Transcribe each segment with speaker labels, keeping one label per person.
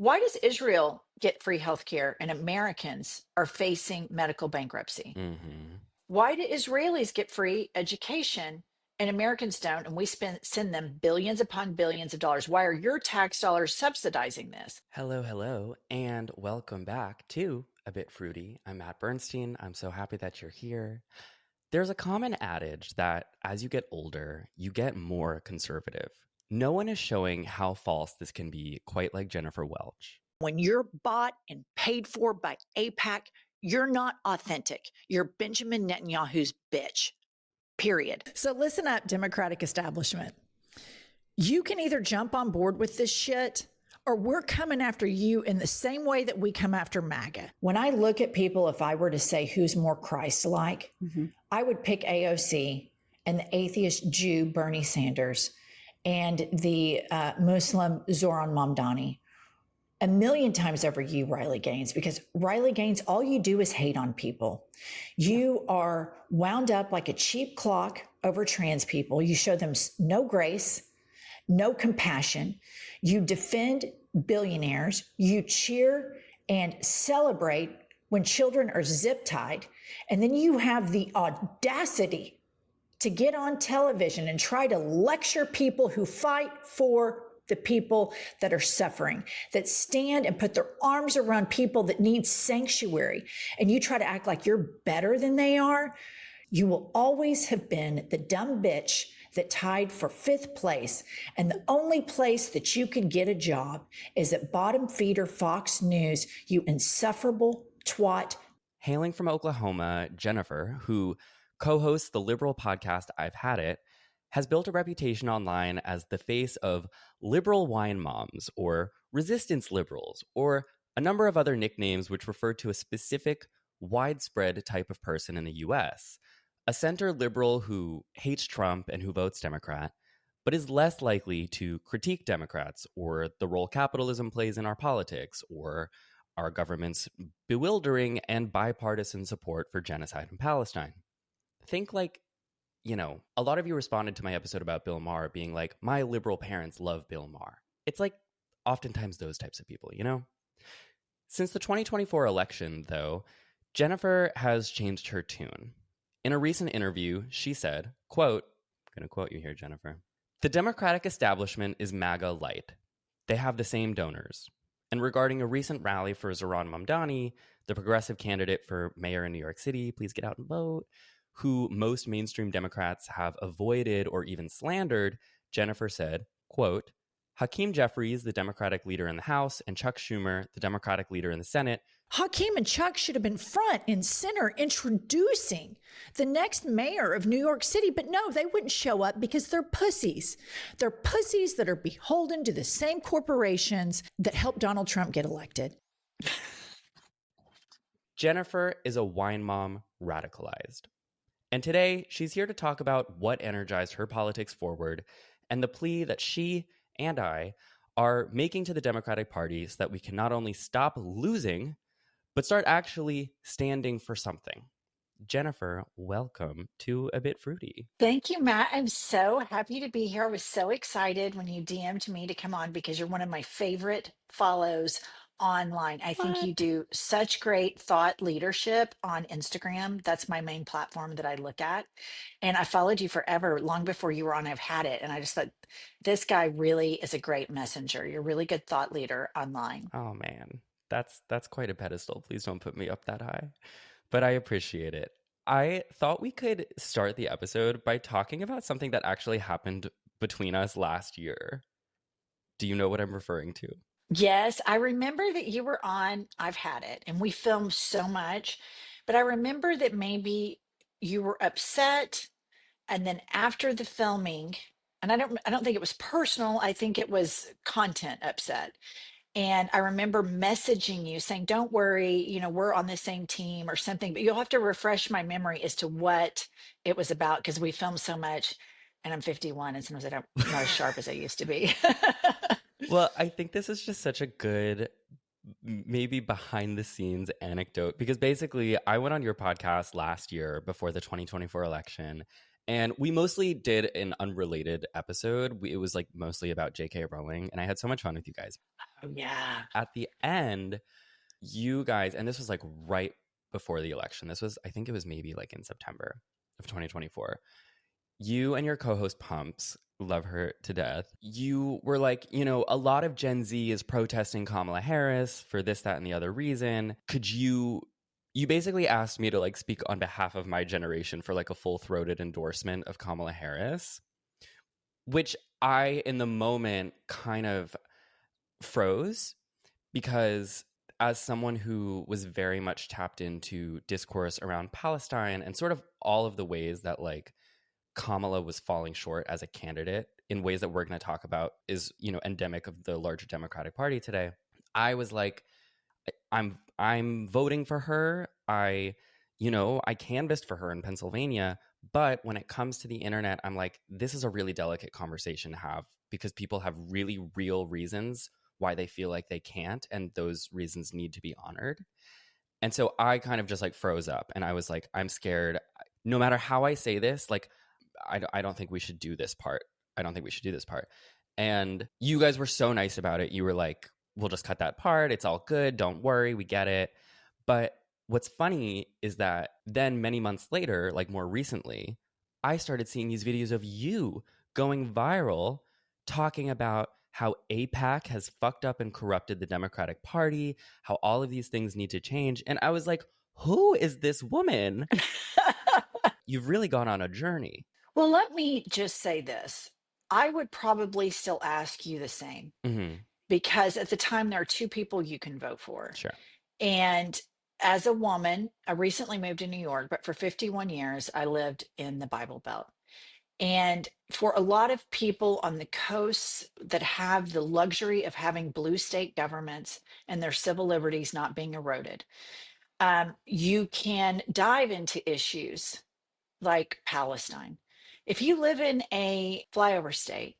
Speaker 1: Why does Israel get free healthcare and Americans are facing medical bankruptcy?
Speaker 2: Mm-hmm.
Speaker 1: Why do Israelis get free education and Americans don't? And we send them billions upon billions of dollars. Why are your tax dollars subsidizing this?
Speaker 2: Hello, and welcome back to A Bit Fruity. I'm Matt Bernstein. I'm so happy that you're here. There's a common adage that as you get older, you get more conservative. No one is showing how false this can be, quite like Jennifer Welch.
Speaker 3: When you're bought and paid for by AIPAC, you're not authentic. You're Benjamin Netanyahu's bitch. Period.
Speaker 4: So listen up, Democratic establishment. You can either jump on board with this shit or we're coming after you in the same way that we come after MAGA. When I look at people, if I were to say who's more Christ-like, I would pick AOC and the atheist Jew Bernie Sanders and the Muslim Zoran Mamdani a million times over you, Riley Gaines, because Riley Gaines, all you do is hate on people. You are wound up like a cheap clock over trans people. You show them no grace, no compassion. You defend billionaires. You cheer and celebrate when children are zip tied. And then you have the audacity to get on television and try to lecture people who fight for the people that are suffering, that stand and put their arms around people that need sanctuary. And you try to act like you're better than they are. You will always have been the dumb bitch that tied for 5th place. And the only place that you can get a job is at bottom feeder Fox News, you insufferable twat.
Speaker 2: Hailing from Oklahoma, Jennifer, who co-hosts the liberal podcast I've Had It, has built a reputation online as the face of liberal wine moms or resistance liberals or a number of other nicknames which refer to a specific widespread type of person in the US. A center liberal who hates Trump and who votes Democrat, but is less likely to critique Democrats or the role capitalism plays in our politics or our government's bewildering and bipartisan support for genocide in Palestine. Think like, a lot of you responded to my episode about Bill Maher being like, my liberal parents love Bill Maher. It's like oftentimes those types of people, Since the 2024 election, though, Jennifer has changed her tune. In a recent interview, she said, quote, I'm going to quote you here, Jennifer, "The Democratic establishment is MAGA light. They have the same donors. And regarding a recent rally for Zoran Mamdani, the progressive candidate for mayor in New York City, please get out and vote, who most mainstream Democrats have avoided or even slandered, Jennifer said, quote, Hakeem Jeffries, the Democratic leader in the House, and Chuck Schumer, the Democratic leader in the Senate.
Speaker 4: Hakeem and Chuck should have been front and center introducing the next mayor of New York City, but no, they wouldn't show up because they're pussies. They're pussies that are beholden to the same corporations that helped Donald Trump get elected.
Speaker 2: Jennifer is a wine mom radicalized. And today, she's here to talk about what energized her politics forward and the plea that she and I are making to the Democratic Party so that we can not only stop losing, but start actually standing for something. Jennifer, welcome to A Bit Fruity.
Speaker 1: Thank you, Matt. I'm so happy to be here. I was so excited when you DM'd me to come on because you're one of my favorite follows online. I think you do such great thought leadership on Instagram. That's my main platform that I look at. And I followed you forever, long before you were on I've Had It. And I just thought, this guy really is a great messenger. You're a really good thought leader online.
Speaker 2: Oh, man. That's quite a pedestal. Please don't put me up that high. But I appreciate it. I thought we could start the episode by talking about something that actually happened between us last year. Do you know what I'm referring to?
Speaker 1: Yes, I remember that you were on I've Had It and we filmed so much, but I remember that maybe you were upset and then after the filming, and I don't think it was personal, I think it was content upset. And I remember messaging you saying, don't worry, we're on the same team or something, but you'll have to refresh my memory as to what it was about because we filmed so much and I'm 51 and sometimes I'm not as sharp as I used to be.
Speaker 2: Well, I think this is just such a good, maybe behind the scenes anecdote, because basically I went on your podcast last year before the 2024 election And we mostly did an unrelated episode. It was like mostly about J.K. Rowling, and I had so much fun with you guys.
Speaker 1: Oh, yeah.
Speaker 2: At the end, you guys, and this was like right before the election. This was, I think it was maybe like in September of 2024. You and your co-host Pumps, love her to death. You were like, you know, a lot of Gen Z is protesting Kamala Harris for this, that, and the other reason. Could you basically asked me to like speak on behalf of my generation for like a full-throated endorsement of Kamala Harris, which I, in the moment, kind of froze because as someone who was very much tapped into discourse around Palestine and sort of all of the ways that like Kamala was falling short as a candidate in ways that we're going to talk about is, you know, endemic of the larger Democratic Party today. I was like, I'm voting for her. I canvassed for her in Pennsylvania, but when it comes to the internet, I'm like, this is a really delicate conversation to have because people have really real reasons why they feel like they can't, and those reasons need to be honored. And so I kind of just like froze up, and I was like, I'm scared. No matter how I say this, like, I don't think we should do this part. I don't think we should do this part. And you guys were so nice about it. You were like, we'll just cut that part. It's all good. Don't worry. We get it. But what's funny is that then many months later, like more recently, I started seeing these videos of you going viral talking about how AIPAC has fucked up and corrupted the Democratic Party, how all of these things need to change. And I was like, who is this woman? You've really gone on a journey.
Speaker 1: Well, let me just say this. I would probably still ask you the same
Speaker 2: Mm-hmm.
Speaker 1: because at the time there are two people you can vote for.
Speaker 2: Sure.
Speaker 1: And as a woman, I recently moved to New York, but for 51 years, I lived in the Bible Belt. And for a lot of people on the coasts that have the luxury of having blue state governments and their civil liberties not being eroded, you can dive into issues like Palestine. If you live in a flyover state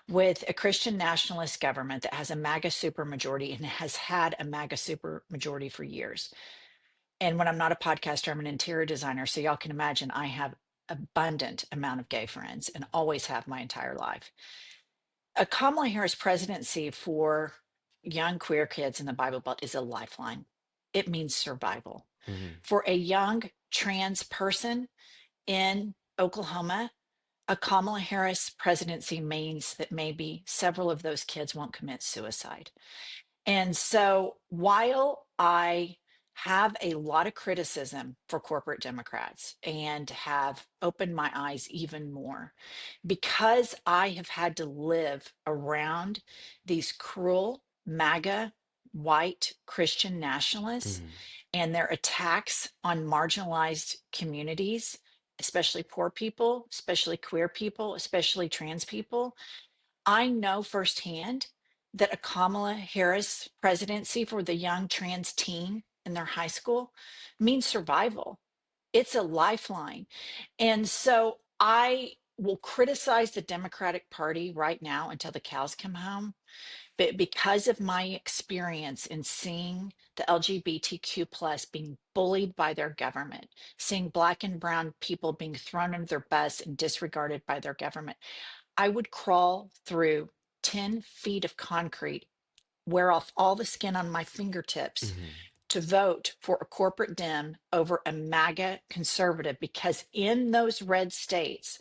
Speaker 1: with a Christian nationalist government that has a MAGA supermajority and has had a MAGA supermajority for years, and when I'm not a podcaster, I'm an interior designer, so y'all can imagine I have abundant amount of gay friends and always have my entire life. A Kamala Harris presidency for young queer kids in the Bible Belt is a lifeline. It means survival.
Speaker 2: Mm-hmm.
Speaker 1: For a young trans person in Oklahoma, a Kamala Harris presidency means that maybe several of those kids won't commit suicide. And so while I have a lot of criticism for corporate Democrats and have opened my eyes even more, because I have had to live around these cruel MAGA white Christian nationalists
Speaker 2: Mm-hmm.
Speaker 1: and their attacks on marginalized communities, especially poor people, especially queer people, especially trans people, I know firsthand that a Kamala Harris presidency for the young trans teen in their high school means survival. It's a lifeline. And so I will criticize the Democratic Party right now until the cows come home. But because of my experience in seeing the LGBTQ plus being bullied by their government, seeing Black and brown people being thrown under their bus and disregarded by their government, I would crawl through 10 feet of concrete, wear off all the skin on my fingertips
Speaker 2: Mm-hmm.
Speaker 1: to vote for a corporate Dem over a MAGA conservative, because in those red states,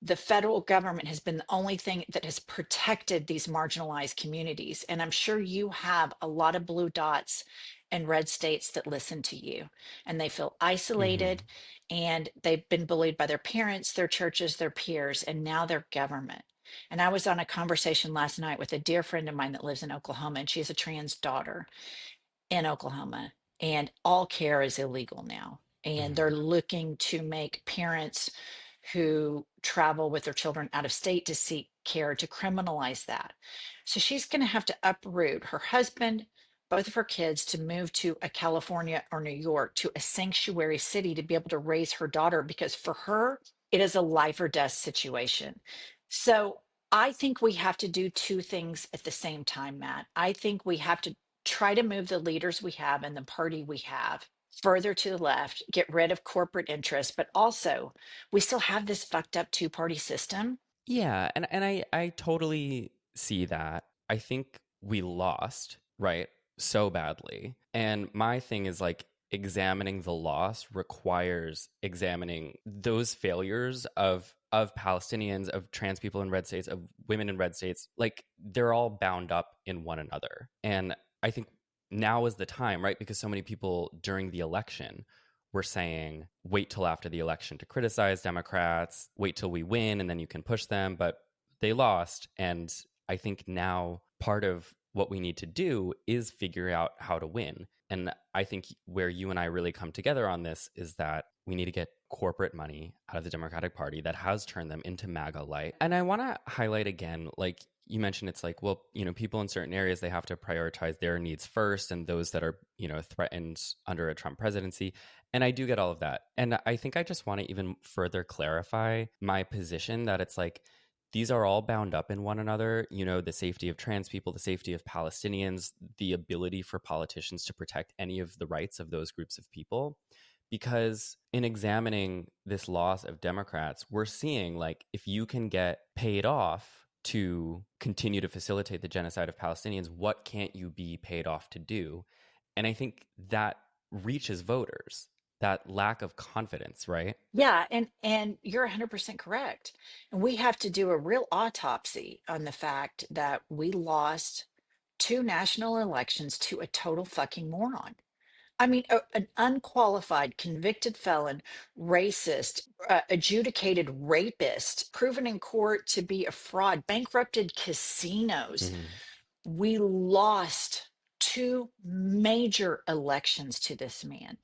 Speaker 1: the federal government has been the only thing that has protected these marginalized communities. And I'm sure you have a lot of blue dots in red states that listen to you, and they feel isolated and they've been bullied by their parents, their churches, their peers, and now their government. And I was on a conversation last night with a dear friend of mine that lives in Oklahoma, and she has a trans daughter in Oklahoma, and all care is illegal now. And they're looking to make parents who travel with their children out of state to seek care to criminalize that. So she's going to have to uproot her husband, both of her kids, to move to a California or New York to a sanctuary city to be able to raise her daughter, because for her, it is a life or death situation. So I think we have to do two things at the same time, Matt. I think we have to try to move the leaders we have and the party we have further to the left, get rid of corporate interests, but also we still have this fucked up two-party system.
Speaker 2: Yeah, and I totally see that. I think we lost, right? So badly. And my thing is like examining the loss requires examining those failures of Palestinians, of trans people in red states, of women in red states. Like they're all bound up in one another. And I think now is the time, right? Because so many people during the election were saying, wait till after the election to criticize Democrats, wait till we win and then you can push them. But they lost. And I think now part of what we need to do is figure out how to win. And I think where you and I really come together on this is that we need to get corporate money out of the Democratic Party that has turned them into MAGA light. And I want to highlight again, like you mentioned, it's like, well, you know, people in certain areas, they have to prioritize their needs first and those that are, you know, threatened under a Trump presidency. And I do get all of that. And I think I just want to even further clarify my position that it's like, these are all bound up in one another. You know, the safety of trans people, the safety of Palestinians, the ability for politicians to protect any of the rights of those groups of people. Because in examining this loss of Democrats, we're seeing like if you can get paid off to continue to facilitate the genocide of Palestinians, what can't you be paid off to do? And I think that reaches voters, that lack of confidence, right?
Speaker 1: Yeah, and you're 100% correct. And we have to do a real autopsy on the fact that we lost two national elections to a total fucking moron. I mean, an unqualified, convicted felon, racist, adjudicated rapist, proven in court to be a fraud, bankrupted casinos.
Speaker 2: Mm-hmm.
Speaker 1: We lost two major elections to this man.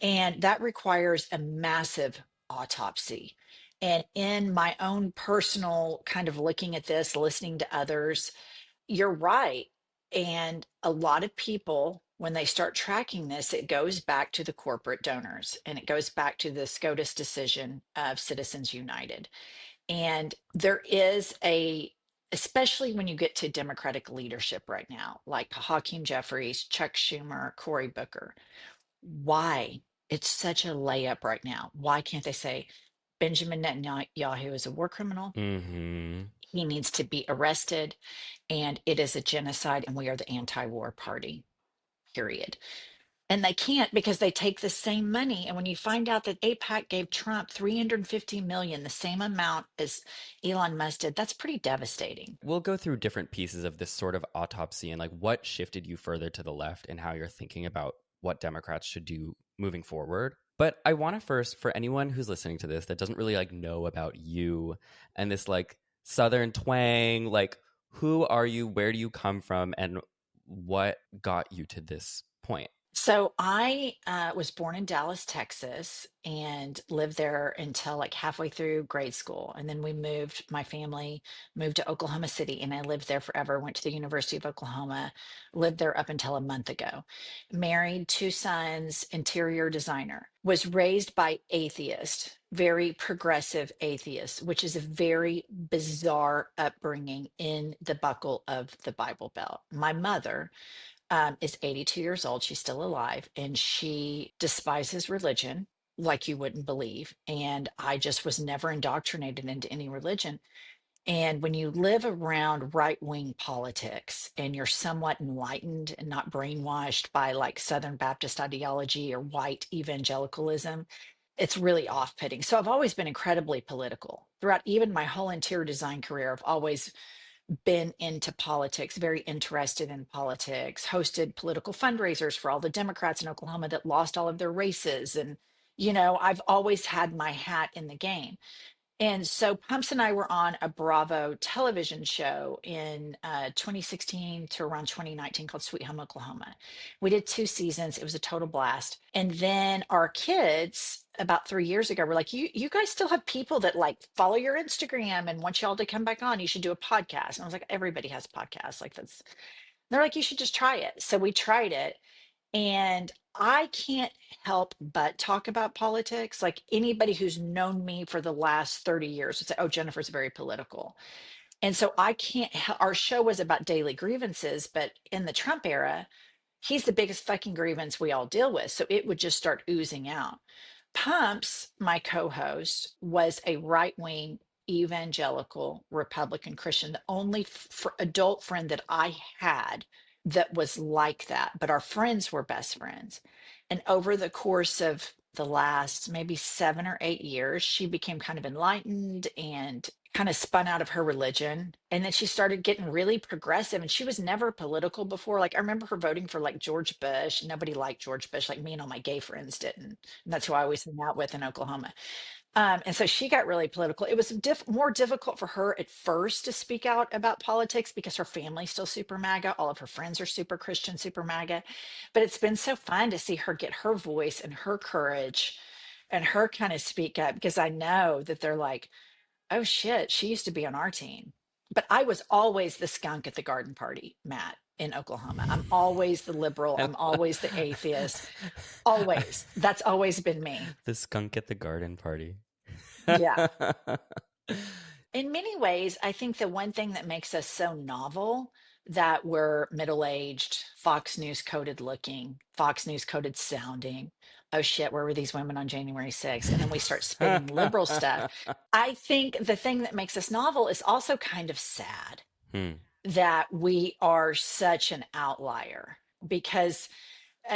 Speaker 1: And that requires a massive autopsy. And in my own personal kind of looking at this, listening to others, you're right. And a lot of people, when they start tracking this, it goes back to the corporate donors and it goes back to the SCOTUS decision of Citizens United. And there is especially when you get to Democratic leadership right now, like Hakeem Jeffries, Chuck Schumer, Cory Booker, why? It's such a layup right now. Why can't they say Benjamin Netanyahu is a war criminal?
Speaker 2: Mm-hmm.
Speaker 1: He needs to be arrested, and it is a genocide, and we are the anti-war party, period. And they can't because they take the same money. And when you find out that AIPAC gave Trump 350 million, the same amount as Elon Musk did, that's pretty devastating.
Speaker 2: We'll go through different pieces of this sort of autopsy and like what shifted you further to the left and how you're thinking about what Democrats should do moving forward. But I want to first, for anyone who's listening to this that doesn't really like know about you and this like Southern twang, like who are you, where do you come from, and what got you to this point?
Speaker 1: So I was born in Dallas, Texas, and lived there until like halfway through grade school. And then my family moved to Oklahoma City, and I lived there forever. Went to the University of Oklahoma, lived there up until a month ago. Married, two sons, interior designer. Was raised by atheists, very progressive atheists, which is a very bizarre upbringing in the buckle of the Bible Belt. My mother is 82 years old. She's still alive, and she despises religion like you wouldn't believe. And I just was never indoctrinated into any religion. And when you live around right wing politics and you're somewhat enlightened and not brainwashed by like Southern Baptist ideology or white evangelicalism, it's really off putting. So I've always been incredibly political throughout even my whole interior design career. I've always been into politics, very interested in politics, hosted political fundraisers for all the Democrats in Oklahoma that lost all of their races. And, I've always had my hat in the game. And so Pumps and I were on a Bravo television show in 2016 to around 2019 called Sweet Home Oklahoma. We did two seasons. It was a total blast. And then our kids, about 3 years ago, were like, you guys still have people that like follow your Instagram and want y'all to come back on. You should do a podcast. And I was like, everybody has podcasts. Like that's, they're like, you should just try it. So we tried it. And I can't help but talk about politics. Like anybody who's known me for the last 30 years would say, oh, Jennifer's very political. And so I can't, our show was about daily grievances, but in the Trump era, he's the biggest fucking grievance we all deal with. So it would just start oozing out. Pumps, my co-host, was a right-wing evangelical Republican Christian, the only adult friend that I had that was like that, but our friends were best friends. And over the course of the last maybe 7 or 8 years, she became kind of enlightened and kind of spun out of her religion. And then she started getting really progressive. And she was never political before. Like I remember her voting for like George Bush. Nobody liked George Bush, like me and all my gay friends didn't. And that's who I always hung out with in Oklahoma. And so she got really political. It was more difficult for her at first to speak out about politics because her family's still super MAGA. All of her friends are super Christian, super MAGA. But it's been so fun to see her get her voice and her courage and her kind of speak up because I know that they're like, oh shit, she used to be on our team. But I was always the skunk at the garden party, Matt, in Oklahoma. I'm always the liberal. I'm always the atheist. Always. That's always been me.
Speaker 2: The skunk at the garden party.
Speaker 1: Yeah. In many ways, I think the one thing that makes us so novel that we're middle-aged, Fox News coded looking, Fox News coded sounding. Oh shit, where were these women on January 6th? And then we start spitting liberal stuff. I think the thing that makes us novel is also kind of sad that we are such an outlier because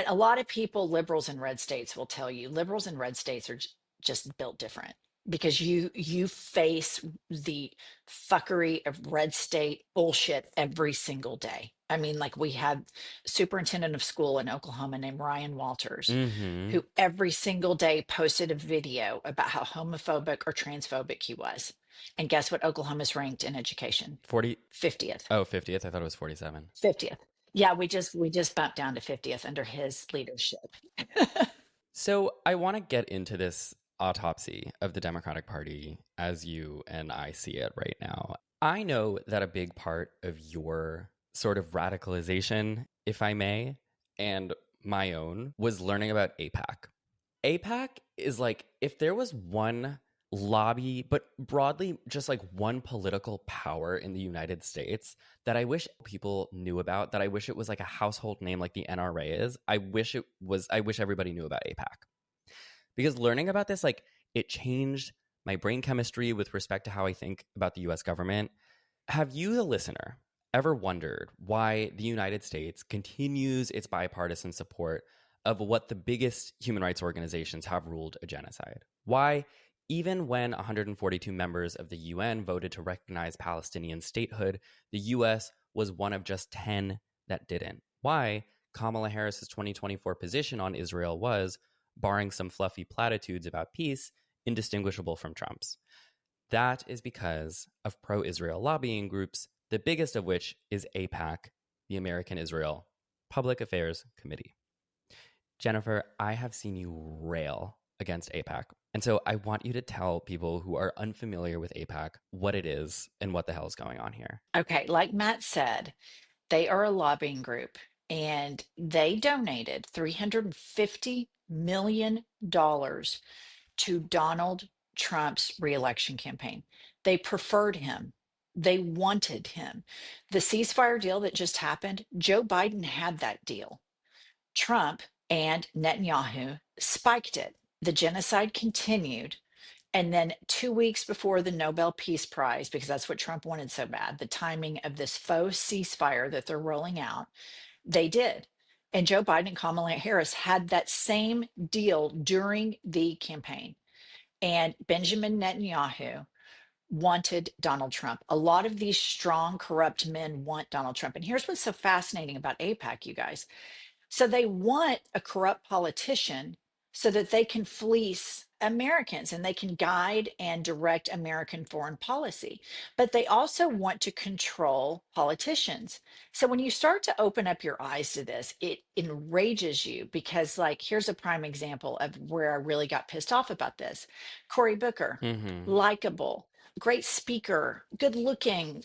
Speaker 1: a lot of people, liberals in red states will tell you, liberals in red states are just built different because you face the fuckery of red state bullshit every single day. I mean, like we had a superintendent of school in Oklahoma named Ryan Walters, who every single day posted a video about how homophobic or transphobic he was. And guess what Oklahoma's ranked in education? 50th.
Speaker 2: Oh, 50th. I thought it was 47.
Speaker 1: 50th. Yeah, we just bumped down to 50th under his leadership.
Speaker 2: So I want to get into this autopsy of the Democratic Party as you and I see it right now. I know that a big part of your sort of radicalization, if I may, and my own, was learning about AIPAC. AIPAC is like, if there was one lobby, but broadly just like one political power in the United States that I wish people knew about, that I wish it was like a household name like the NRA is, I wish everybody knew about AIPAC. Because learning about this, like, it changed my brain chemistry with respect to how I think about the US government. Have you, the listener, ever wondered why the United States continues its bipartisan support of what the biggest human rights organizations have ruled a genocide? Why, even when 142 members of the UN voted to recognize Palestinian statehood, the US was one of just 10 that didn't? Why Kamala Harris's 2024 position on Israel was, barring some fluffy platitudes about peace, indistinguishable from Trump's? That is because of pro-Israel lobbying groups, the biggest of which is AIPAC, the American Israel Public Affairs Committee. Jennifer, I have seen you rail against AIPAC. And so I want you to tell people who are unfamiliar with AIPAC what it is and what the hell is going on here.
Speaker 1: Okay, like Matt said, they are a lobbying group and they donated $350 million to Donald Trump's reelection campaign. They preferred him. They wanted him. The ceasefire deal that just happened, Joe Biden had that deal. Trump and Netanyahu spiked it. The genocide continued. And then 2 weeks before the Nobel Peace Prize, because that's what Trump wanted so bad, the timing of this faux ceasefire that they're rolling out, they did. And Joe Biden and Kamala Harris had that same deal during the campaign. And Benjamin Netanyahu wanted Donald Trump. A lot of these strong, corrupt men want Donald Trump. And here's what's so fascinating about AIPAC, you guys. So they want a corrupt politician so that they can fleece Americans and they can guide and direct American foreign policy. But they also want to control politicians. So when you start to open up your eyes to this, it enrages you because, like, here's a prime example of where I really got pissed off about this. Cory Booker, likable, great speaker, good looking,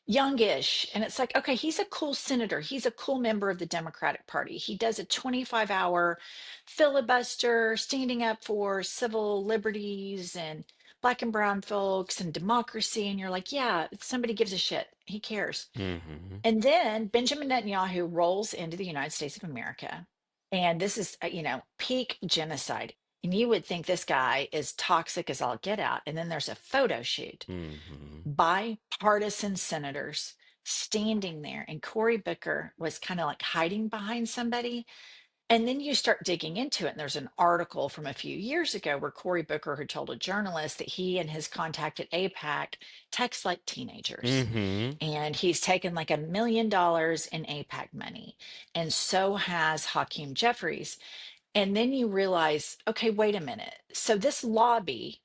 Speaker 1: youngish. And it's like, okay, he's a cool senator. He's a cool member of the Democratic Party. He does a 25-hour filibuster standing up for civil liberties and black and brown folks and democracy. And you're like, yeah, somebody gives a shit. He cares.
Speaker 2: Mm-hmm.
Speaker 1: And then Benjamin Netanyahu rolls into the United States of America. And this is, peak genocide. And you would think this guy is toxic as all get out. And then there's a photo shoot,
Speaker 2: Mm-hmm.
Speaker 1: bipartisan senators standing there. And Cory Booker was kind of like hiding behind somebody. And then you start digging into it. And there's an article from a few years ago where Cory Booker had told a journalist that he and his contact at AIPAC text like teenagers.
Speaker 2: Mm-hmm.
Speaker 1: And he's taken like $1 million in AIPAC money. And so has Hakeem Jeffries. And then you realize, okay, wait a minute. So this lobby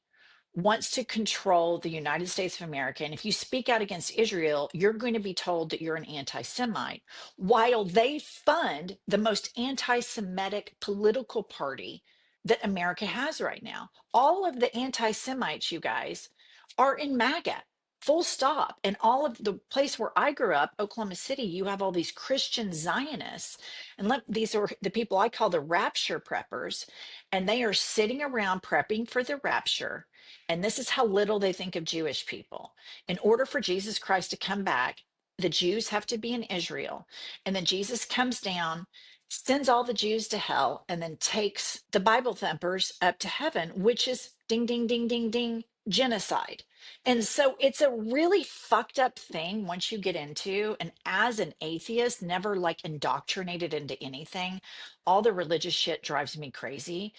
Speaker 1: wants to control the United States of America. And if you speak out against Israel, you're going to be told that you're an anti Semite, while they fund the most anti Semitic political party that America has right now. All of the anti Semites, you guys, are in MAGA. Full stop. And all of the place where I grew up, Oklahoma City, you have all these Christian Zionists. And these are the people I call the rapture preppers. And they are sitting around prepping for the rapture. And this is how little they think of Jewish people. In order for Jesus Christ to come back, the Jews have to be in Israel. And then Jesus comes down, sends all the Jews to hell, and then takes the Bible thumpers up to heaven, which is ding, ding, ding, ding, ding, genocide. And so it's a really fucked up thing once you get into, and as an atheist, never like indoctrinated into anything, all the religious shit drives me crazy.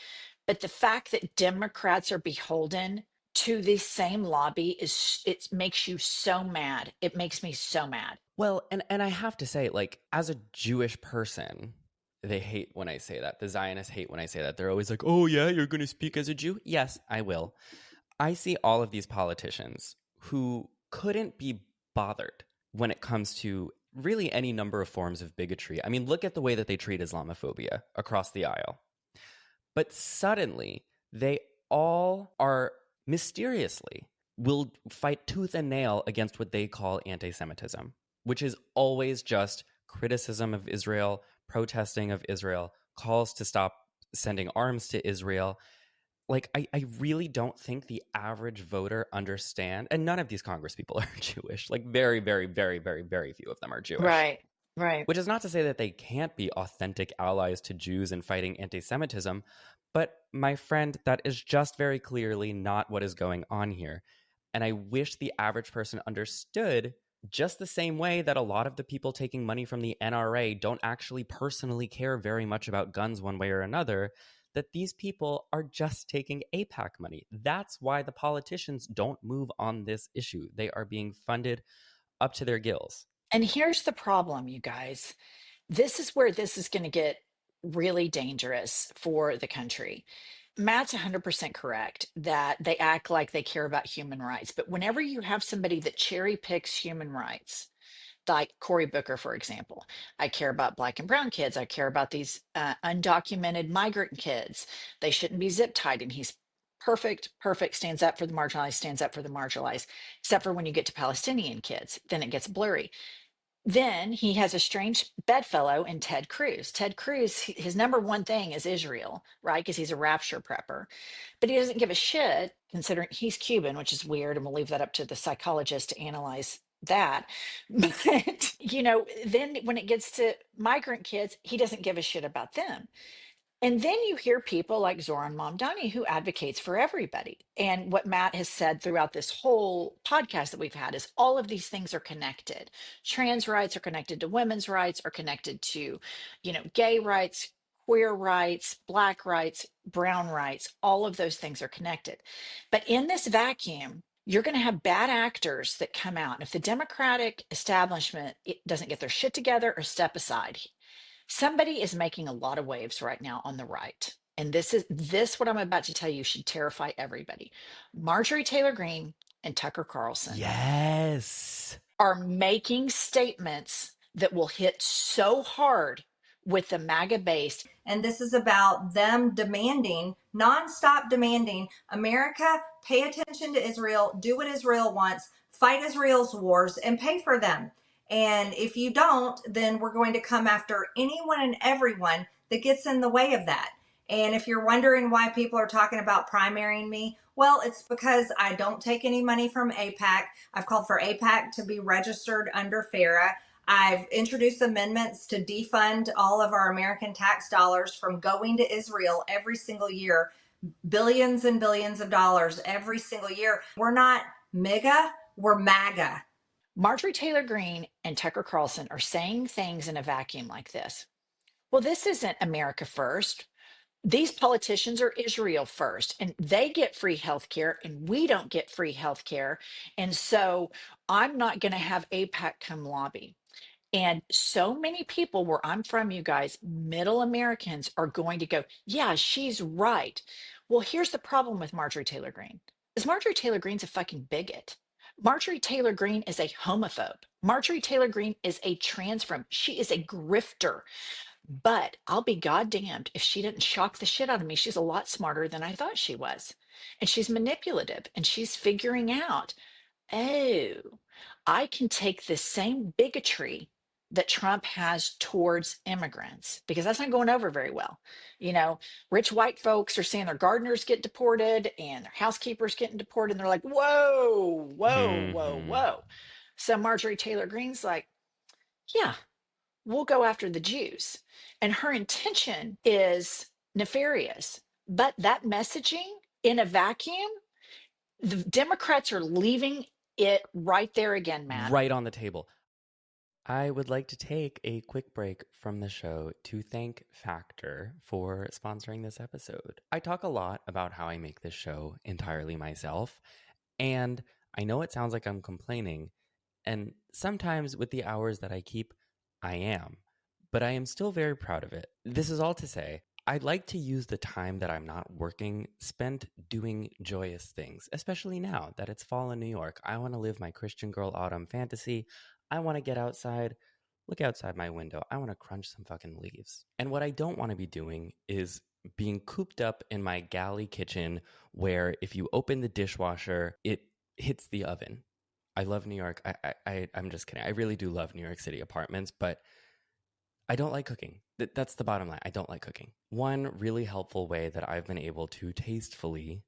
Speaker 1: But the fact that Democrats are beholden to the same lobby it makes you so mad. It makes me so mad.
Speaker 2: Well, and I have to say, like, as a Jewish person, they hate when I say that. The Zionists hate when I say that. They're always like, oh, yeah, you're going to speak as a Jew? Yes, I will. I see all of these politicians who couldn't be bothered when it comes to really any number of forms of bigotry. I mean, look at the way that they treat Islamophobia across the aisle. But suddenly, they all are mysteriously will fight tooth and nail against what they call anti-Semitism, which is always just criticism of Israel, protesting of Israel, calls to stop sending arms to Israel. Like, I really don't think the average voter understand, and none of these Congress people are Jewish. Like, very, very, very, very, very few of them are Jewish.
Speaker 1: Right.
Speaker 2: Which is not to say that they can't be authentic allies to Jews in fighting anti-Semitism, but my friend, that is just very clearly not what is going on here. And I wish the average person understood, just the same way that a lot of the people taking money from the NRA don't actually personally care very much about guns one way or another, that these people are just taking AIPAC money. That's why the politicians don't move on this issue. They are being funded up to their gills.
Speaker 1: And here's the problem, you guys. This is where this is going to get really dangerous for the country. Matt's 100% correct that they act like they care about human rights. But whenever you have somebody that cherry picks human rights, like Cory Booker, for example, I care about Black and brown kids. I care about these undocumented migrant kids. They shouldn't be zip tied. And he's perfect, stands up for the marginalized, stands up for the marginalized, except for when you get to Palestinian kids, then it gets blurry. Then he has a strange bedfellow in Ted Cruz. Ted Cruz, his number one thing is Israel, right? Because he's a rapture prepper. But he doesn't give a shit, considering he's Cuban, which is weird. And we'll leave that up to the psychologist to analyze that. But, then when it gets to migrant kids, he doesn't give a shit about them. And then you hear people like Zoran Mamdani, who advocates for everybody. And what Matt has said throughout this whole podcast that we've had is all of these things are connected. Trans rights are connected to women's rights, are connected to, gay rights, queer rights, Black rights, brown rights. All of those things are connected. But in this vacuum, you're going to have bad actors that come out. And if the Democratic establishment doesn't get their shit together or step aside, somebody is making a lot of waves right now on the right. And this what I'm about to tell you should terrify everybody. Marjorie Taylor Greene and Tucker Carlson are making statements that will hit so hard with the MAGA base.
Speaker 5: And this is about them nonstop demanding, America, pay attention to Israel, do what Israel wants, fight Israel's wars, and pay for them. And if you don't, then we're going to come after anyone and everyone that gets in the way of that. And if you're wondering why people are talking about primarying me, well, it's because I don't take any money from AIPAC. I've called for AIPAC to be registered under FARA. I've introduced amendments to defund all of our American tax dollars from going to Israel every single year, billions and billions of dollars every single year. We're not MAGA, we're MAGA.
Speaker 1: Marjorie Taylor Greene and Tucker Carlson are saying things in a vacuum like this. Well, this isn't America first. These politicians are Israel first, and they get free health care, and we don't get free health care. And so I'm not going to have AIPAC come lobby. And so many people where I'm from, you guys, middle Americans are going to go, yeah, she's right. Well, here's the problem with Marjorie Taylor Greene is Marjorie Taylor Greene's a fucking bigot. Marjorie Taylor Greene is a homophobe. Marjorie Taylor Greene is a transphobe. She is a grifter. But I'll be goddamned if she didn't shock the shit out of me. She's a lot smarter than I thought she was. And she's manipulative and she's figuring out, oh, I can take this same bigotry that Trump has towards immigrants because that's not going over very well. You know, rich white folks are saying their gardeners get deported and their housekeepers getting deported. And they're like, whoa, whoa, whoa,
Speaker 2: Mm-hmm.
Speaker 1: whoa. So Marjorie Taylor Greene's like, yeah, we'll go after the Jews. And her intention is nefarious. But that messaging in a vacuum, the Democrats are leaving it right there again, Matt.
Speaker 2: Right on the table. I would like to take a quick break from the show to thank Factor for sponsoring this episode. I talk a lot about how I make this show entirely myself, and I know it sounds like I'm complaining, and sometimes with the hours that I keep, I am, but I am still very proud of it. This is all to say, I'd like to use the time that I'm not working spent doing joyous things, especially now that it's fall in New York. I want to live my Christian girl autumn fantasy. I want to get outside, look outside my window. I want to crunch some fucking leaves. And what I don't want to be doing is being cooped up in my galley kitchen where if you open the dishwasher, it hits the oven. I love New York. I'm just kidding. I really do love New York City apartments, but I don't like cooking. That's the bottom line. I don't like cooking. One really helpful way that I've been able to tastefully,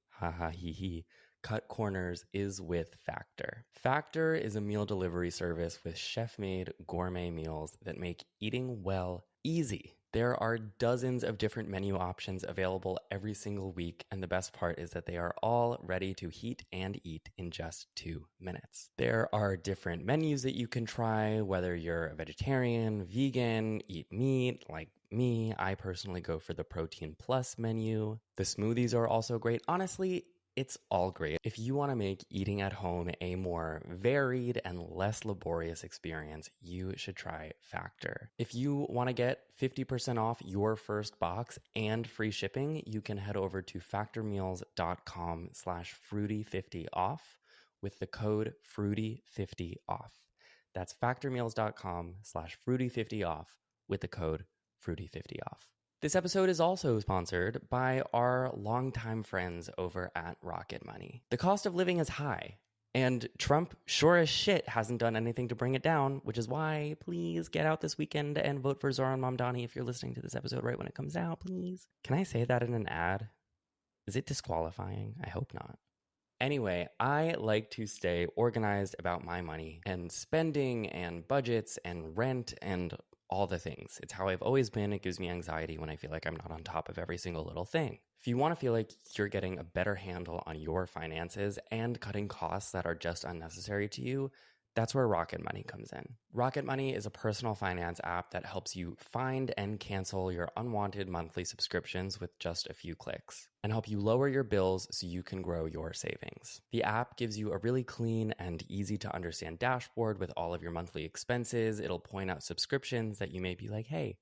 Speaker 2: cut corners is with Factor. Factor is a meal delivery service with chef-made gourmet meals that make eating well easy. There are dozens of different menu options available every single week, and the best part is that they are all ready to heat and eat in just 2 minutes. There are different menus that you can try, whether you're a vegetarian, vegan, eat meat, like me. I personally go for the Protein Plus menu. The smoothies are also great. Honestly, it's all great. If you want to make eating at home a more varied and less laborious experience, you should try Factor. If you want to get 50% off your first box and free shipping, you can head over to factormeals.com/fruity50off with the code fruity50off. That's factormeals.com/fruity50off with the code fruity50off. This episode is also sponsored by our longtime friends over at Rocketmoney. The cost of living is high, and Trump sure as shit hasn't done anything to bring it down, which is why please get out this weekend and vote for Zoran Mamdani if you're listening to this episode right when it comes out, please. Can I say that in an ad? Is it disqualifying? I hope not. Anyway, I like to stay organized about my money and spending and budgets and rent and all the things. It's how I've always been. It gives me anxiety when I feel like I'm not on top of every single little thing. If you want to feel like you're getting a better handle on your finances and cutting costs that are just unnecessary to you, that's where Rocketmoney comes in. Rocketmoney is a personal finance app that helps you find and cancel your unwanted monthly subscriptions with just a few clicks and help you lower your bills so you can grow your savings. The app gives you a really clean and easy to understand dashboard with all of your monthly expenses. It'll point out subscriptions that you may be like, hey,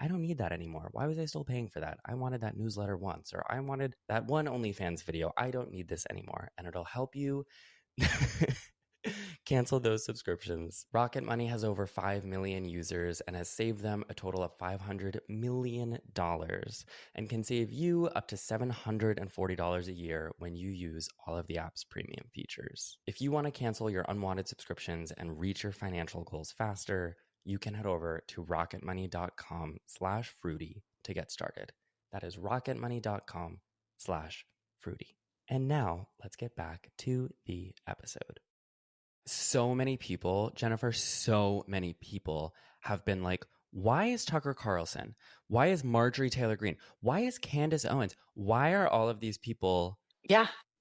Speaker 2: I don't need that anymore. Why was I still paying for that? I wanted that newsletter once, or I wanted that one OnlyFans video. I don't need this anymore. And it'll help you cancel those subscriptions. Rocketmoney has over 5 million users and has saved them a total of $500 million and can save you up to $740 a year when you use all of the app's premium features. If you want to cancel your unwanted subscriptions and reach your financial goals faster, you can head over to rocketmoney.com/fruity to get started. That is rocketmoney.com/fruity. And now let's get back to the episode. So many people, Jennifer, so many people have been like, why is Tucker Carlson? Why is Marjorie Taylor Greene? Why is Candace Owens? Why are all of these people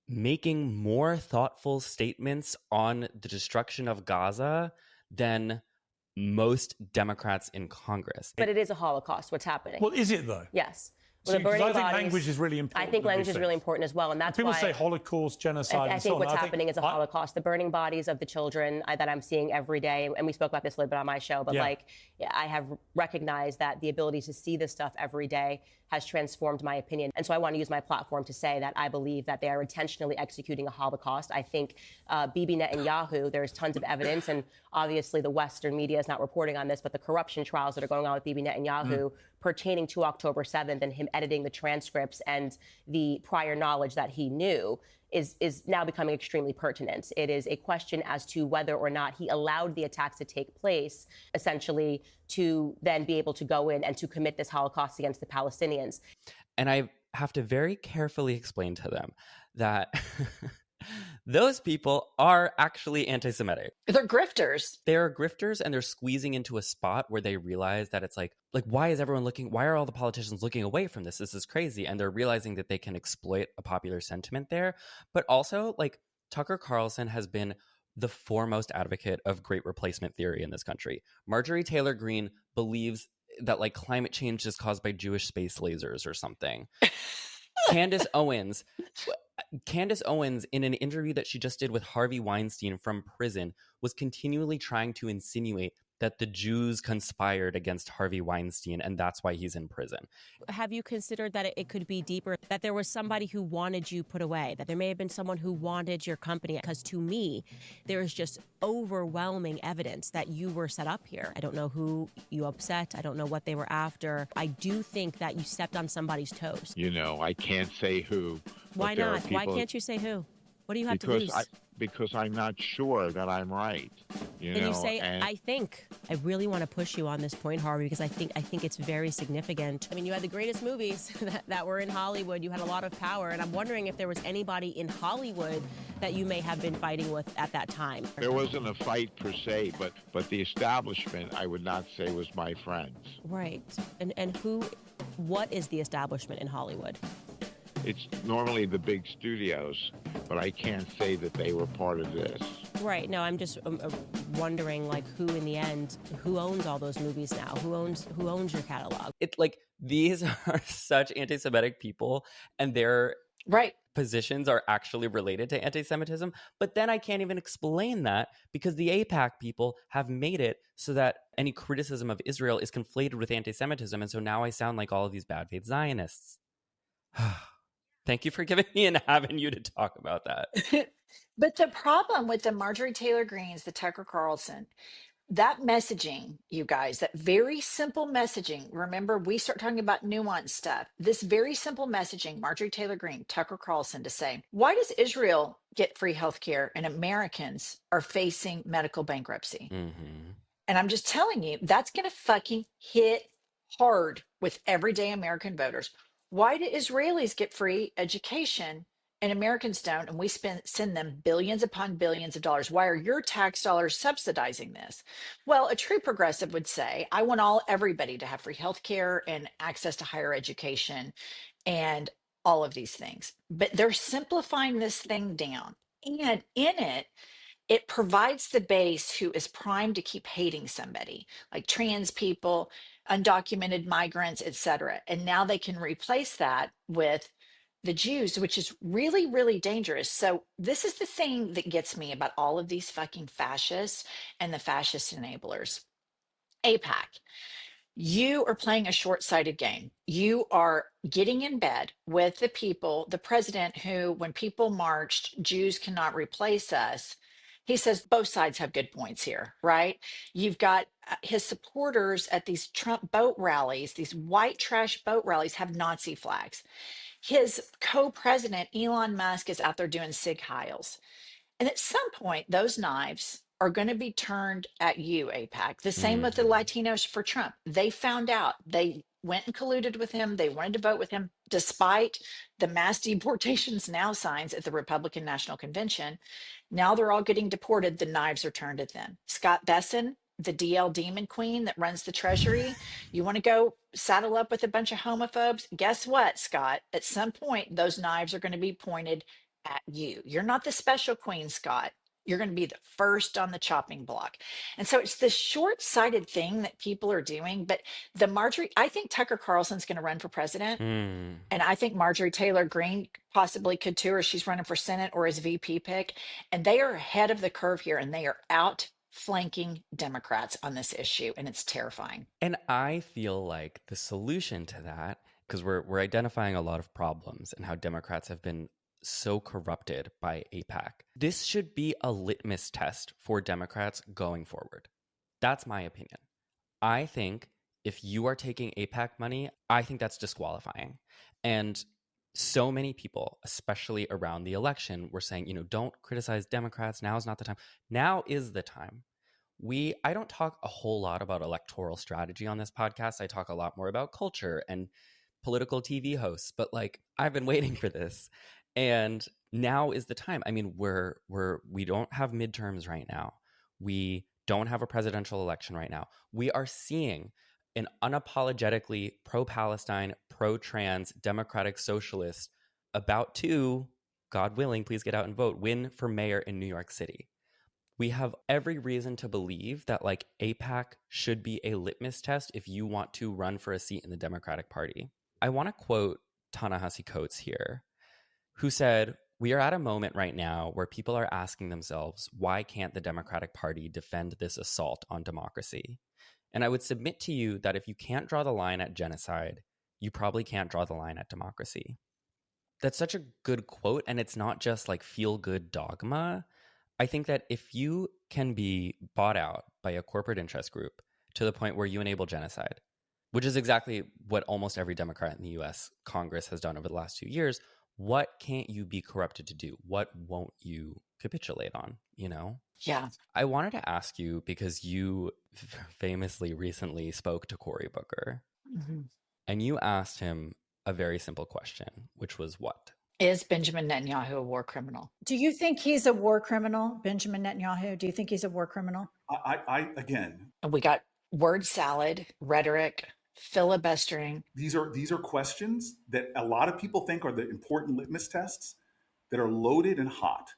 Speaker 2: making more thoughtful statements on the destruction of Gaza than most Democrats in Congress?
Speaker 6: But it is a Holocaust, what's happening.
Speaker 7: Well, is it though?
Speaker 6: Yes.
Speaker 7: Well, I think language is really important.
Speaker 6: I think language is really important as well, and that's
Speaker 7: people
Speaker 6: why
Speaker 7: say Holocaust, genocide.
Speaker 6: I think what's happening is a Holocaust. The burning bodies of the children that I'm seeing every day, and we spoke about this a little bit on my show, but I have recognized that the ability to see this stuff every day has transformed my opinion, and so I want to use my platform to say that I believe that they are intentionally executing a Holocaust. I think Bibi Netanyahu, there's tons of evidence, and obviously the Western media is not reporting on this, but the corruption trials that are going on with Bibi Netanyahu pertaining to October 7th and him editing the transcripts and the prior knowledge that he knew is now becoming extremely pertinent. It is a question as to whether or not he allowed the attacks to take place, essentially, to then be able to go in and to commit this Holocaust against the Palestinians.
Speaker 2: And I have to very carefully explain to them that those people are actually anti-Semitic.
Speaker 1: They're grifters.
Speaker 2: They're grifters, and they're squeezing into a spot where they realize that it's like, why is everyone looking? Why are all the politicians looking away from this? This is crazy. And they're realizing that they can exploit a popular sentiment there. But also, Tucker Carlson has been the foremost advocate of great replacement theory in this country. Marjorie Taylor Greene believes that climate change is caused by Jewish space lasers or something. Candace Owens, in an interview that she just did with Harvey Weinstein from prison, was continually trying to insinuate that the Jews conspired against Harvey Weinstein, and that's why he's in prison.
Speaker 8: Have you considered that it could be deeper, that there was somebody who wanted you put away, that there may have been someone who wanted your company? Because to me, there is just overwhelming evidence that you were set up here. I don't know who you upset. I don't know what they were after. I do think that you stepped on somebody's toes.
Speaker 9: I can't say who.
Speaker 8: Why not? Why can't you say who? What do you have to lose?
Speaker 9: Because I'm not sure that I'm right.
Speaker 8: You say, I think. I really want to push you on this point, Harvey, because I think it's very significant. I mean, you had the greatest movies that were in Hollywood. You had a lot of power, and I'm wondering if there was anybody in Hollywood that you may have been fighting with at that time.
Speaker 9: There wasn't a fight per se, but the establishment, I would not say, was my friends.
Speaker 8: Right. And what is the establishment in Hollywood?
Speaker 9: It's normally the big studios, but I can't say that they were part of this.
Speaker 8: Right. No, I'm just wondering, who in the end, who owns all those movies now? Who owns your catalog?
Speaker 2: It's these are such anti-Semitic people, and their positions are actually related to anti-Semitism. But then I can't even explain that because the AIPAC people have made it so that any criticism of Israel is conflated with anti-Semitism. And so now I sound like all of these bad faith Zionists. Thank you for giving me and having you to talk about that.
Speaker 1: But the problem with the Marjorie Taylor Greenes, the Tucker Carlson, that messaging, you guys, that very simple messaging. Remember, we start talking about nuanced stuff. This very simple messaging, Marjorie Taylor Greene, Tucker Carlson, to say, why does Israel get free healthcare and Americans are facing medical bankruptcy?
Speaker 2: Mm-hmm.
Speaker 1: And I'm just telling you, that's going to fucking hit hard with everyday American voters. Why do Israelis get free education and Americans don't, and we send them billions upon billions of dollars? Why are your tax dollars subsidizing this? Well, a true progressive would say, I want everybody to have free health care and access to higher education and all of these things. But they're simplifying this thing down. And in it provides the base who is primed to keep hating somebody, like trans people, undocumented migrants, etc. And now they can replace that with the Jews, which is really, really dangerous. So this is the thing that gets me about all of these fucking fascists and the fascist enablers. AIPAC, you are playing a short-sighted game. You are getting in bed with the people, the president who, when people marched, Jews cannot replace us. He says both sides have good points here, right? You've got his supporters at these Trump boat rallies, these white trash boat rallies have Nazi flags. His co-president, Elon Musk, is out there doing Sig Heils. And at some point, those knives are going to be turned at you, AIPAC. The same with the Latinos for Trump. They found out. They went and colluded with him. They wanted to vote with him, despite the mass deportations now signs at the Republican National Convention. Now they're all getting deported. The knives are turned at them. Scott Besson, the DL Demon Queen that runs the Treasury, you want to go saddle up with a bunch of homophobes? Guess what, Scott? At some point, those knives are going to be pointed at you. You're not the special queen, Scott. You're going to be the first on the chopping block. And so it's this short-sighted thing that people are doing. But the Marjorie, I think Tucker Carlson's going to run for president. And I think Marjorie Taylor Greene possibly could too, or she's running for Senate or as VP pick. And they are ahead of the curve here, and they are outflanking Democrats on this issue. And it's terrifying.
Speaker 2: And I feel like the solution to that, because we're identifying a lot of problems and how Democrats have been so corrupted by AIPAC. This should be a litmus test for Democrats going forward. That's my opinion. I think if you are taking AIPAC money, I think that's disqualifying. And so many people, especially around the election, were saying, don't criticize Democrats. Now is not the time. Now is the time. I don't talk a whole lot about electoral strategy on this podcast. I talk a lot more about culture and political TV hosts, but I've been waiting for this. And now is the time. I mean, we don't have midterms right now. We don't have a presidential election right now. We are seeing an unapologetically pro-Palestine, pro-trans, democratic socialist about to, God willing, please get out and vote, win for mayor in New York City. We have every reason to believe that AIPAC should be a litmus test if you want to run for a seat in the Democratic Party. I want to quote Ta-Nehisi Coates here, who said, "We are at a moment right now where people are asking themselves, why can't the Democratic Party defend this assault on democracy? And I would submit to you that if you can't draw the line at genocide, you probably can't draw the line at democracy." That's such a good quote, and it's not just feel-good dogma. I think that if you can be bought out by a corporate interest group to the point where you enable genocide, which is exactly what almost every Democrat in the U.S. Congress has done over the last 2 years, what can't you be corrupted to do? What won't you capitulate on,
Speaker 1: Yeah.
Speaker 2: I wanted to ask you, because you famously recently spoke to Cory Booker, and you asked him a very simple question, which was what?
Speaker 1: Is Benjamin Netanyahu a war criminal?
Speaker 4: Do you think he's a war criminal, Benjamin Netanyahu? Do you think he's a war criminal?
Speaker 10: Again.
Speaker 1: And we got word salad, rhetoric, filibustering.
Speaker 10: These are questions that a lot of people think are the important litmus tests that are loaded and hot.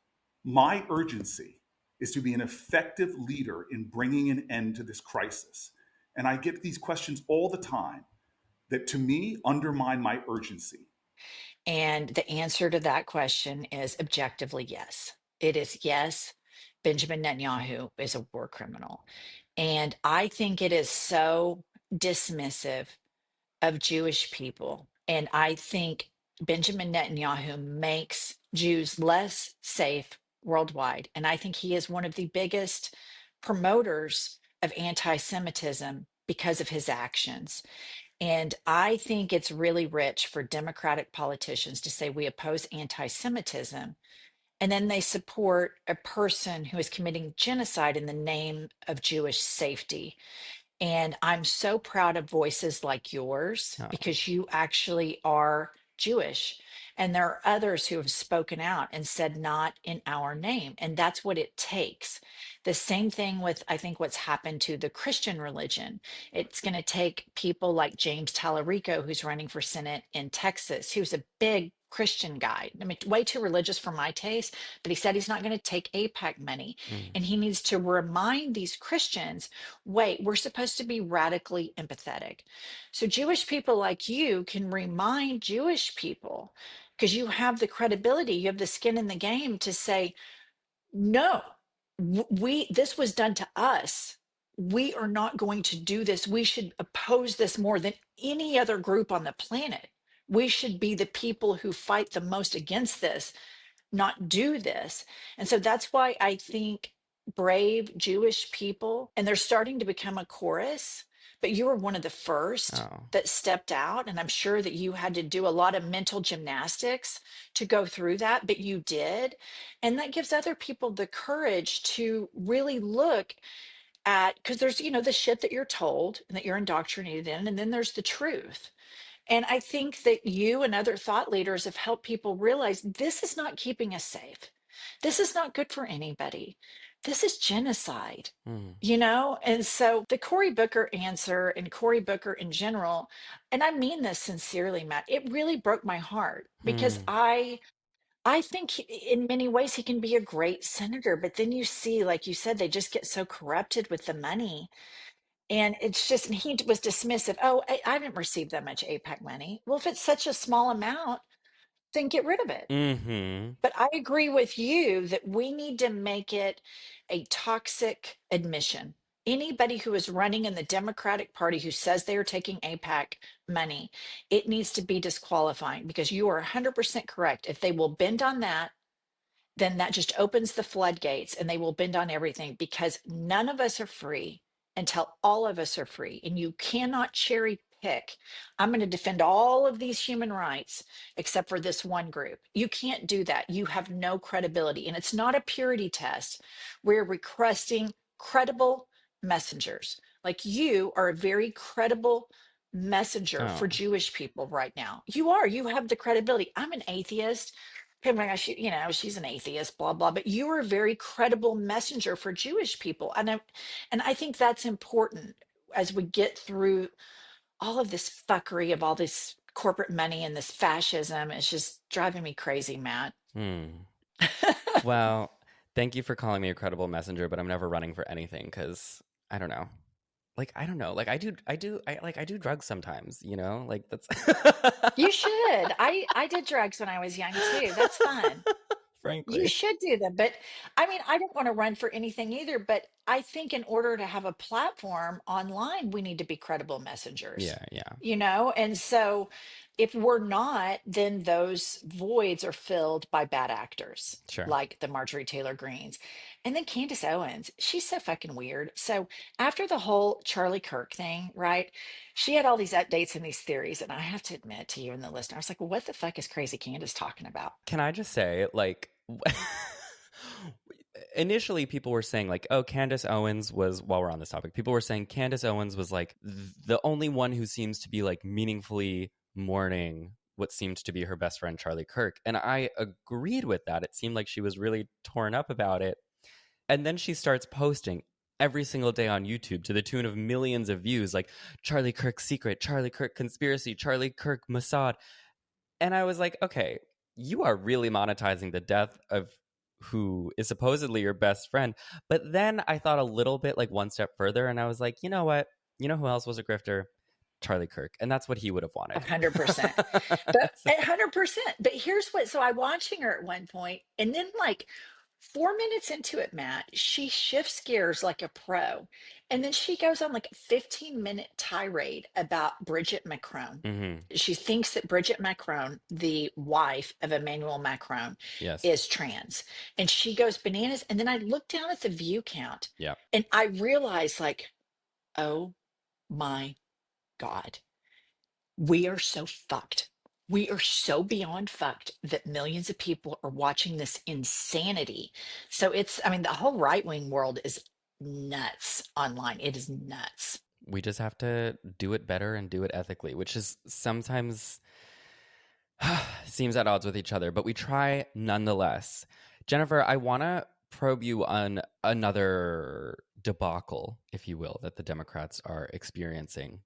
Speaker 10: My urgency is to be an effective leader in bringing an end to this crisis. And I get these questions all the time that, to me, undermine my urgency.
Speaker 1: And the answer to that question is objectively yes. It is yes, Benjamin Netanyahu is a war criminal. And I think it is so dismissive of Jewish people. And I think Benjamin Netanyahu makes Jews less safe worldwide. And I think he is one of the biggest promoters of anti-Semitism because of his actions. And I think it's really rich for Democratic politicians to say we oppose anti-Semitism, and then they support a person who is committing genocide in the name of Jewish safety. And I'm so proud of voices like yours, because you actually are Jewish. And there are others who have spoken out and said, not in our name. And that's what it takes. The same thing with, I think, what's happened to the Christian religion. It's going to take people like James Tallarico, who's running for Senate in Texas, who's a big Christian guy. I mean, way too religious for my taste, but he said he's not going to take AIPAC money. And he needs to remind these Christians, wait, we're supposed to be radically empathetic. So Jewish people like you can remind Jewish people, because you have the credibility, you have the skin in the game to say, no, this was done to us. We are not going to do this. We should oppose this more than any other group on the planet. We should be the people who fight the most against this, not do this. And so that's why I think brave Jewish people, and they're starting to become a chorus, but you were one of the first
Speaker 2: Oh.
Speaker 1: that stepped out. And I'm sure that you had to do a lot of mental gymnastics to go through that, but you did. And that gives other people the courage to really look at, because there's, the shit that you're told and that you're indoctrinated in, and then there's the truth. And I think that you and other thought leaders have helped people realize this is not keeping us safe. This is not good for anybody. This is genocide, And so the Cory Booker answer and Cory Booker in general, and I mean this sincerely, Matt, it really broke my heart because I think in many ways he can be a great senator, but then you see, like you said, they just get so corrupted with the money. And it's just, and he was dismissive. Oh, I haven't received that much AIPAC money. Well, if it's such a small amount, then get rid of it. But I agree with you that we need to make it a toxic admission. Anybody who is running in the Democratic Party who says they are taking AIPAC money, it needs to be disqualifying, because you are 100% correct. If they will bend on that, then that just opens the floodgates and they will bend on everything, because none of us are free until all of us are free. And you cannot cherry pick. I'm going to defend all of these human rights except for this one group. You can't do that. You have no credibility. And it's not a purity test. We're requesting credible messengers. Like, you are a very credible messenger for Jewish people right now. You are. You have the credibility. I'm an atheist. Oh my gosh, she's an atheist, blah, blah, but you are a very credible messenger for Jewish people. And I think that's important as we get through all of this fuckery of all this corporate money and this fascism. It's just driving me crazy, Matt.
Speaker 2: Well, thank you for calling me a credible messenger, but I'm never running for anything because I don't know. I don't know. I do drugs sometimes, that's.
Speaker 1: You should. I did drugs when I was young too. That's fun.
Speaker 2: Frankly.
Speaker 1: You should do them. But I mean, I don't want to run for anything either, but I think in order to have a platform online, we need to be credible messengers.
Speaker 2: Yeah.
Speaker 1: And so if we're not, then those voids are filled by bad actors, like the Marjorie Taylor Greens. And then Candace Owens, she's so fucking weird. So after the whole Charlie Kirk thing, right? She had all these updates and these theories. And I have to admit to you and the listener, I was like, well, what the fuck is crazy Candace talking about?
Speaker 2: Can I just say, initially people were saying oh, Candace Owens was, while we're on this topic, people were saying Candace Owens was the only one who seems to be meaningfully mourning what seemed to be her best friend Charlie Kirk. And I agreed with that. It seemed like she was really torn up about it. And then she starts posting every single day on YouTube to the tune of millions of views, Charlie Kirk secret, Charlie Kirk conspiracy, Charlie Kirk Mossad. And I was like, okay, you are really monetizing the death of who is supposedly your best friend. But then I thought a little bit one step further, and I was like, you know what? You know who else was a grifter? Charlie Kirk. And that's what he would have wanted.
Speaker 1: 100%. But 100%. But here's what, so I'm watching her at one point, and then 4 minutes into it, Matt, she shifts gears like a pro. And then she goes on a 15-minute tirade about Bridget Macron. She thinks that Bridget Macron, the wife of Emmanuel Macron, is trans. And she goes bananas. And then I look down at the view count. And I realize oh my God, we are so fucked. We are so beyond fucked that millions of people are watching this insanity. So the whole right-wing world is nuts online. It is nuts.
Speaker 2: We just have to do it better and do it ethically, which is sometimes seems at odds with each other, but we try nonetheless. Jennifer, I want to probe you on another debacle, if you will, that the Democrats are experiencing,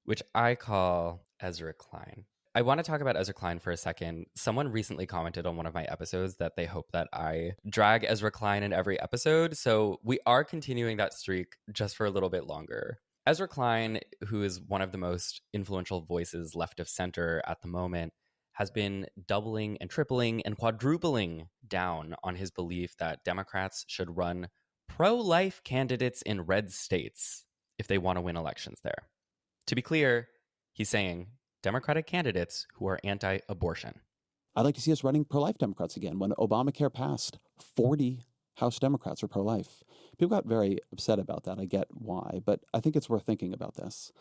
Speaker 2: which I call Ezra Klein. I want to talk about Ezra Klein for a second. Someone recently commented on one of my episodes that they hope that I drag Ezra Klein in every episode. So we are continuing that streak just for a little bit longer. Ezra Klein, who is one of the most influential voices left of center at the moment, has been doubling and tripling and quadrupling down on his belief that Democrats should run pro-life candidates in red states if they want to win elections there. To be clear, he's saying Democratic candidates who are anti-abortion.
Speaker 11: I'd like to see us running pro-life Democrats again. When Obamacare passed, 40 House Democrats are pro-life. People got very upset about that. I get why, but I think it's worth thinking about this.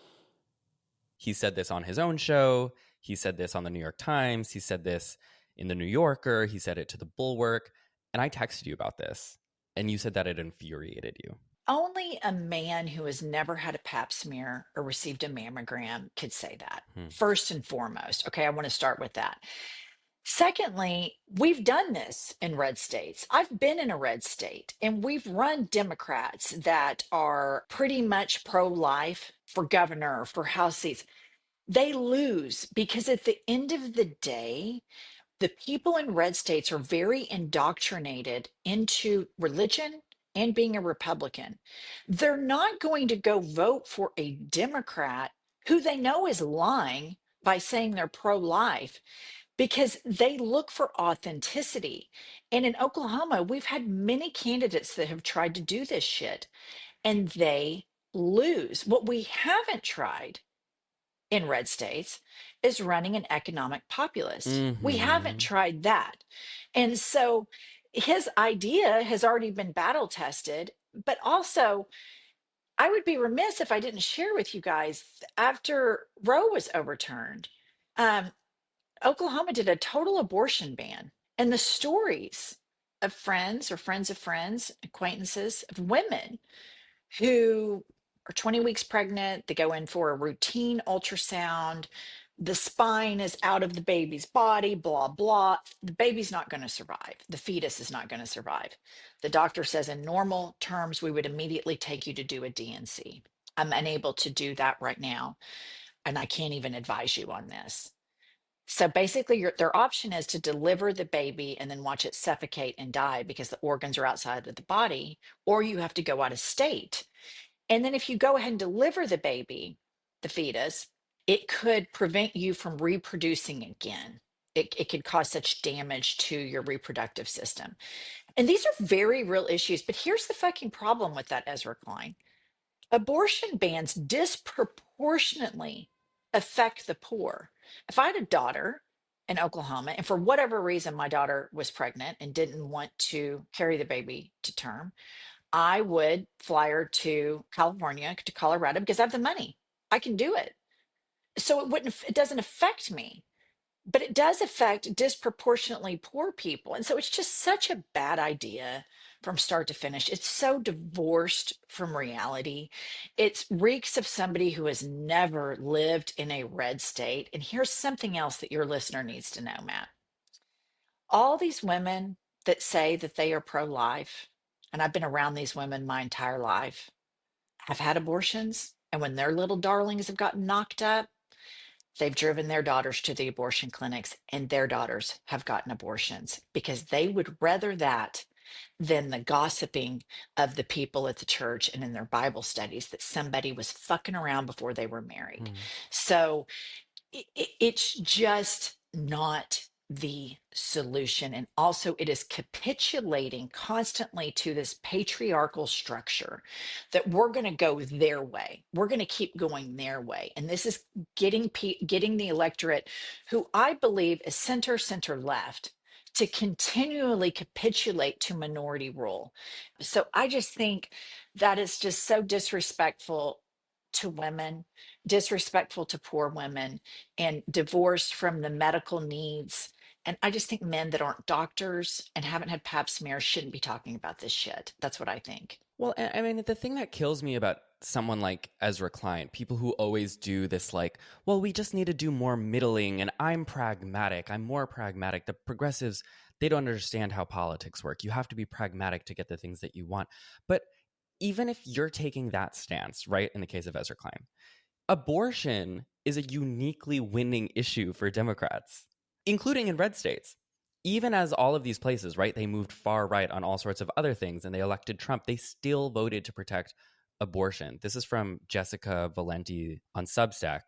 Speaker 2: He said this on his own show. He said this on the New York Times. He said this in the New Yorker. He said it to the Bulwark. And I texted you about this. And you said that it infuriated you.
Speaker 1: Only a man who has never had a pap smear or received a mammogram could say that. First and foremost. Okay, I want to start with that. Secondly, we've done this in red states. I've been in a red state, and we've run Democrats that are pretty much pro-life for governor, for House seats. They lose because at the end of the day, the people in red states are very indoctrinated into religion and being a Republican. They're not going to go vote for a Democrat who they know is lying by saying they're pro-life, because they look for authenticity. And in Oklahoma, we've had many candidates that have tried to do this shit and they lose. What we haven't tried in red states is running an economic populist. We haven't tried that. And so his idea has already been battle tested, but also I would be remiss if I didn't share with you guys after Roe was overturned. Oklahoma did a total abortion ban. And the stories of friends or friends of friends, acquaintances of women who are 20 weeks pregnant, they go in for a routine ultrasound, the spine is out of the baby's body, blah, blah. The baby's not going to survive. The fetus is not going to survive. The doctor says, in normal terms, we would immediately take you to do a DNC. I'm unable to do that right now. And I can't even advise you on this. So basically, their option is to deliver the baby and then watch it suffocate and die because the organs are outside of the body, or you have to go out of state. And then if you go ahead and deliver the baby, the fetus, it could prevent you from reproducing again. It could cause such damage to your reproductive system. And these are very real issues. But here's the fucking problem with that, Ezra Klein. Abortion bans disproportionately affect the poor. If I had a daughter in Oklahoma, and for whatever reason my daughter was pregnant and didn't want to carry the baby to term, I would fly her to California, to Colorado, because I have the money. I can do it. So it doesn't affect me, but it does affect disproportionately poor people. And so it's just such a bad idea from start to finish. It's so divorced from reality. It reeks of somebody who has never lived in a red state. And here's something else that your listener needs to know, Matt. All these women that say that they are pro-life, and I've been around these women my entire life, have had abortions. And when their little darlings have gotten knocked up, they've driven their daughters to the abortion clinics, and their daughters have gotten abortions because they would rather that than the gossiping of the people at the church and in their Bible studies that somebody was fucking around before they were married. So it's just not the solution. And also, it is capitulating constantly to this patriarchal structure that we're going to go their way. We're going to keep going their way. And this is getting the electorate, who I believe is center left, to continually capitulate to minority rule. So I just think that is just so disrespectful to women, disrespectful to poor women, and divorced from the medical needs. And I just think men that aren't doctors and haven't had pap smears shouldn't be talking about this shit. That's what I think.
Speaker 2: Well, I mean, the thing that kills me about someone like Ezra Klein, people who always do this like, well, we just need to do more middling, and I'm pragmatic. I'm more pragmatic. The progressives, they don't understand how politics work. You have to be pragmatic to get the things that you want. But even if you're taking that stance, right, in the case of Ezra Klein, abortion is a uniquely winning issue for Democrats, including in red states. Even as all of these places, right, they moved far right on all sorts of other things and they elected Trump, they still voted to protect abortion. This is from Jessica Valenti on Substack.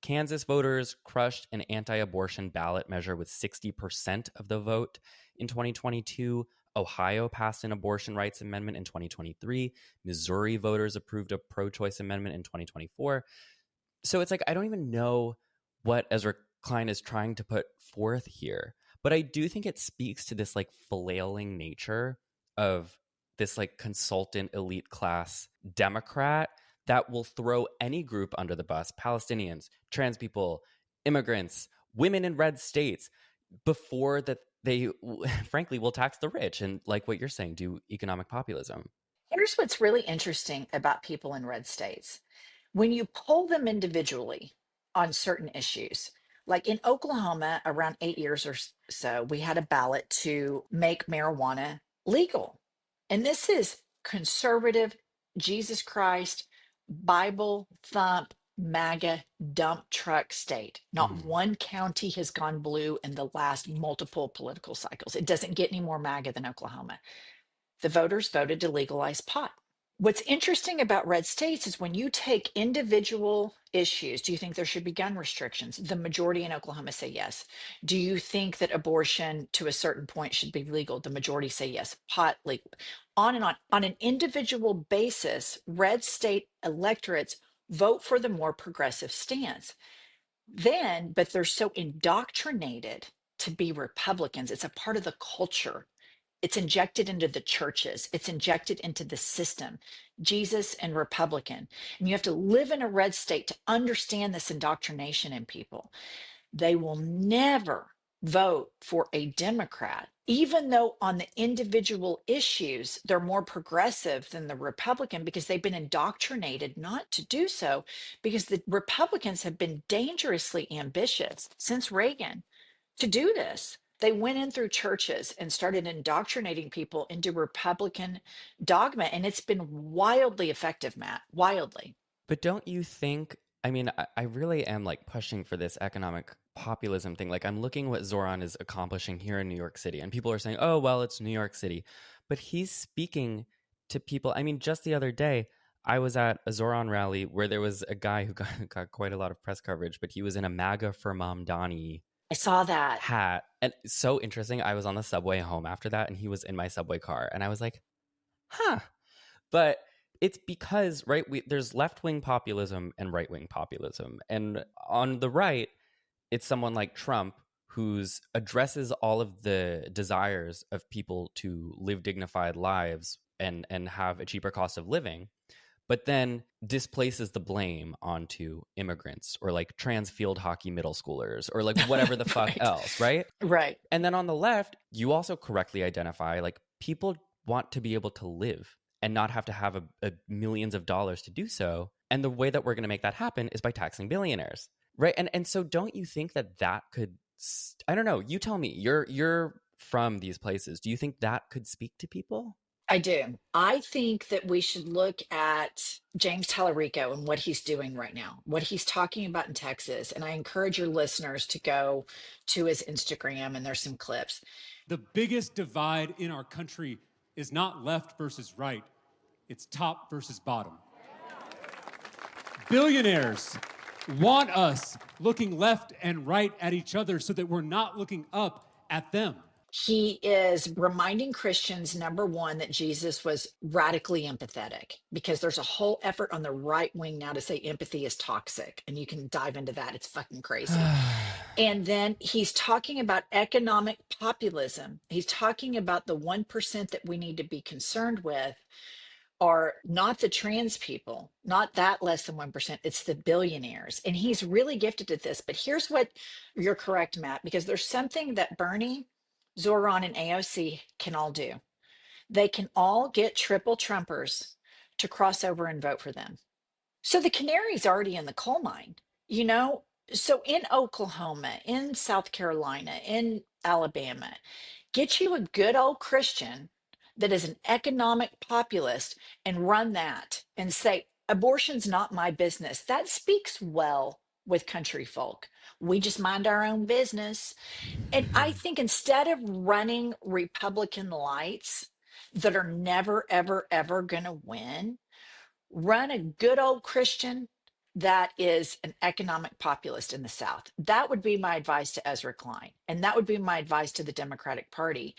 Speaker 2: Kansas voters crushed an anti-abortion ballot measure with 60% of the vote in 2022. Ohio passed an abortion rights amendment in 2023. Missouri voters approved a pro-choice amendment in 2024. So it's like, I don't even know what Ezra Klein is trying to put forth here. But I do think it speaks to this like flailing nature of this like consultant elite class Democrat that will throw any group under the bus, Palestinians, trans people, immigrants, women in red states, before that they frankly will tax the rich and, like what you're saying, do economic populism.
Speaker 1: Here's what's really interesting about people in red states. When you poll them individually on certain issues, like in Oklahoma, around 8 years or so, we had a ballot to make marijuana legal. And this is conservative, Jesus Christ, Bible thump, MAGA dump truck state. Not one county has gone blue in the last multiple political cycles. It doesn't get any more MAGA than Oklahoma. The voters voted to legalize pot. What's interesting about red states is when you take individual issues, do you think there should be gun restrictions? The majority in Oklahoma say yes. Do you think that abortion to a certain point should be legal? The majority say yes. Pot legal. On and on. On an individual basis, red state electorates vote for the more progressive stance. But they're so indoctrinated to be Republicans. It's a part of the culture. It's injected into the churches. It's injected into the system. Jesus and Republican. And you have to live in a red state to understand this indoctrination in people. They will never vote for a Democrat, even though on the individual issues, they're more progressive than the Republican because they've been indoctrinated not to do so because the Republicans have been dangerously ambitious since Reagan to do this. They went in through churches and started indoctrinating people into Republican dogma. And it's been wildly effective, Matt, wildly.
Speaker 2: But don't you think, I mean, I really am like pushing for this economic populism thing. Like I'm looking what Zoran is accomplishing here in New York City, and people are saying, oh, well, it's New York City. But he's speaking to people. I mean, just the other day, I was at a Zoran rally where there was a guy who got quite a lot of press coverage, but he was in a MAGA for Mom Donnie
Speaker 1: I saw that
Speaker 2: hat. And so interesting. I was on the subway home after that, and he was in my subway car. And I was like, huh. But it's because, right, there's left-wing populism and right-wing populism. And on the right, it's someone like Trump who addresses all of the desires of people to live dignified lives and have a cheaper cost of living, but then displaces the blame onto immigrants or like trans field hockey middle schoolers or like whatever the fuck else, right?
Speaker 1: Right.
Speaker 2: And then on the left, you also correctly identify like people want to be able to live and not have to have a millions of dollars to do so. And the way that we're going to make that happen is by taxing billionaires, right? And so don't you think that could, I don't know, you tell me, you're from these places. Do you think that could speak to people?
Speaker 1: I do. I think that we should look at James Tallarico and what he's doing right now, what he's talking about in Texas. And I encourage your listeners to go to his Instagram, and there's some clips.
Speaker 12: The biggest divide in our country is not left versus right. It's top versus bottom. Billionaires want us looking left and right at each other so that we're not looking up at them.
Speaker 1: He is reminding Christians, number one, that Jesus was radically empathetic, because there's a whole effort on the right wing now to say empathy is toxic. And you can dive into that. It's fucking crazy. And then he's talking about economic populism. He's talking about the 1% that we need to be concerned with are not the trans people, not that less than 1%. It's the billionaires. And he's really gifted at this. But here's what you're correct, Matt, because there's something that Bernie, Zoran, and AOC can all do. They can all get triple Trumpers to cross over and vote for them. So the canary's already in the coal mine, you know? So in Oklahoma, in South Carolina, in Alabama, get you a good old Christian that is an economic populist and run that and say, abortion's not my business. That speaks well with country folk. We just mind our own business. And I think instead of running Republican lights that are never, ever, ever going to win, run a good old Christian that is an economic populist in the South. That would be my advice to Ezra Klein. And that would be my advice to the Democratic Party,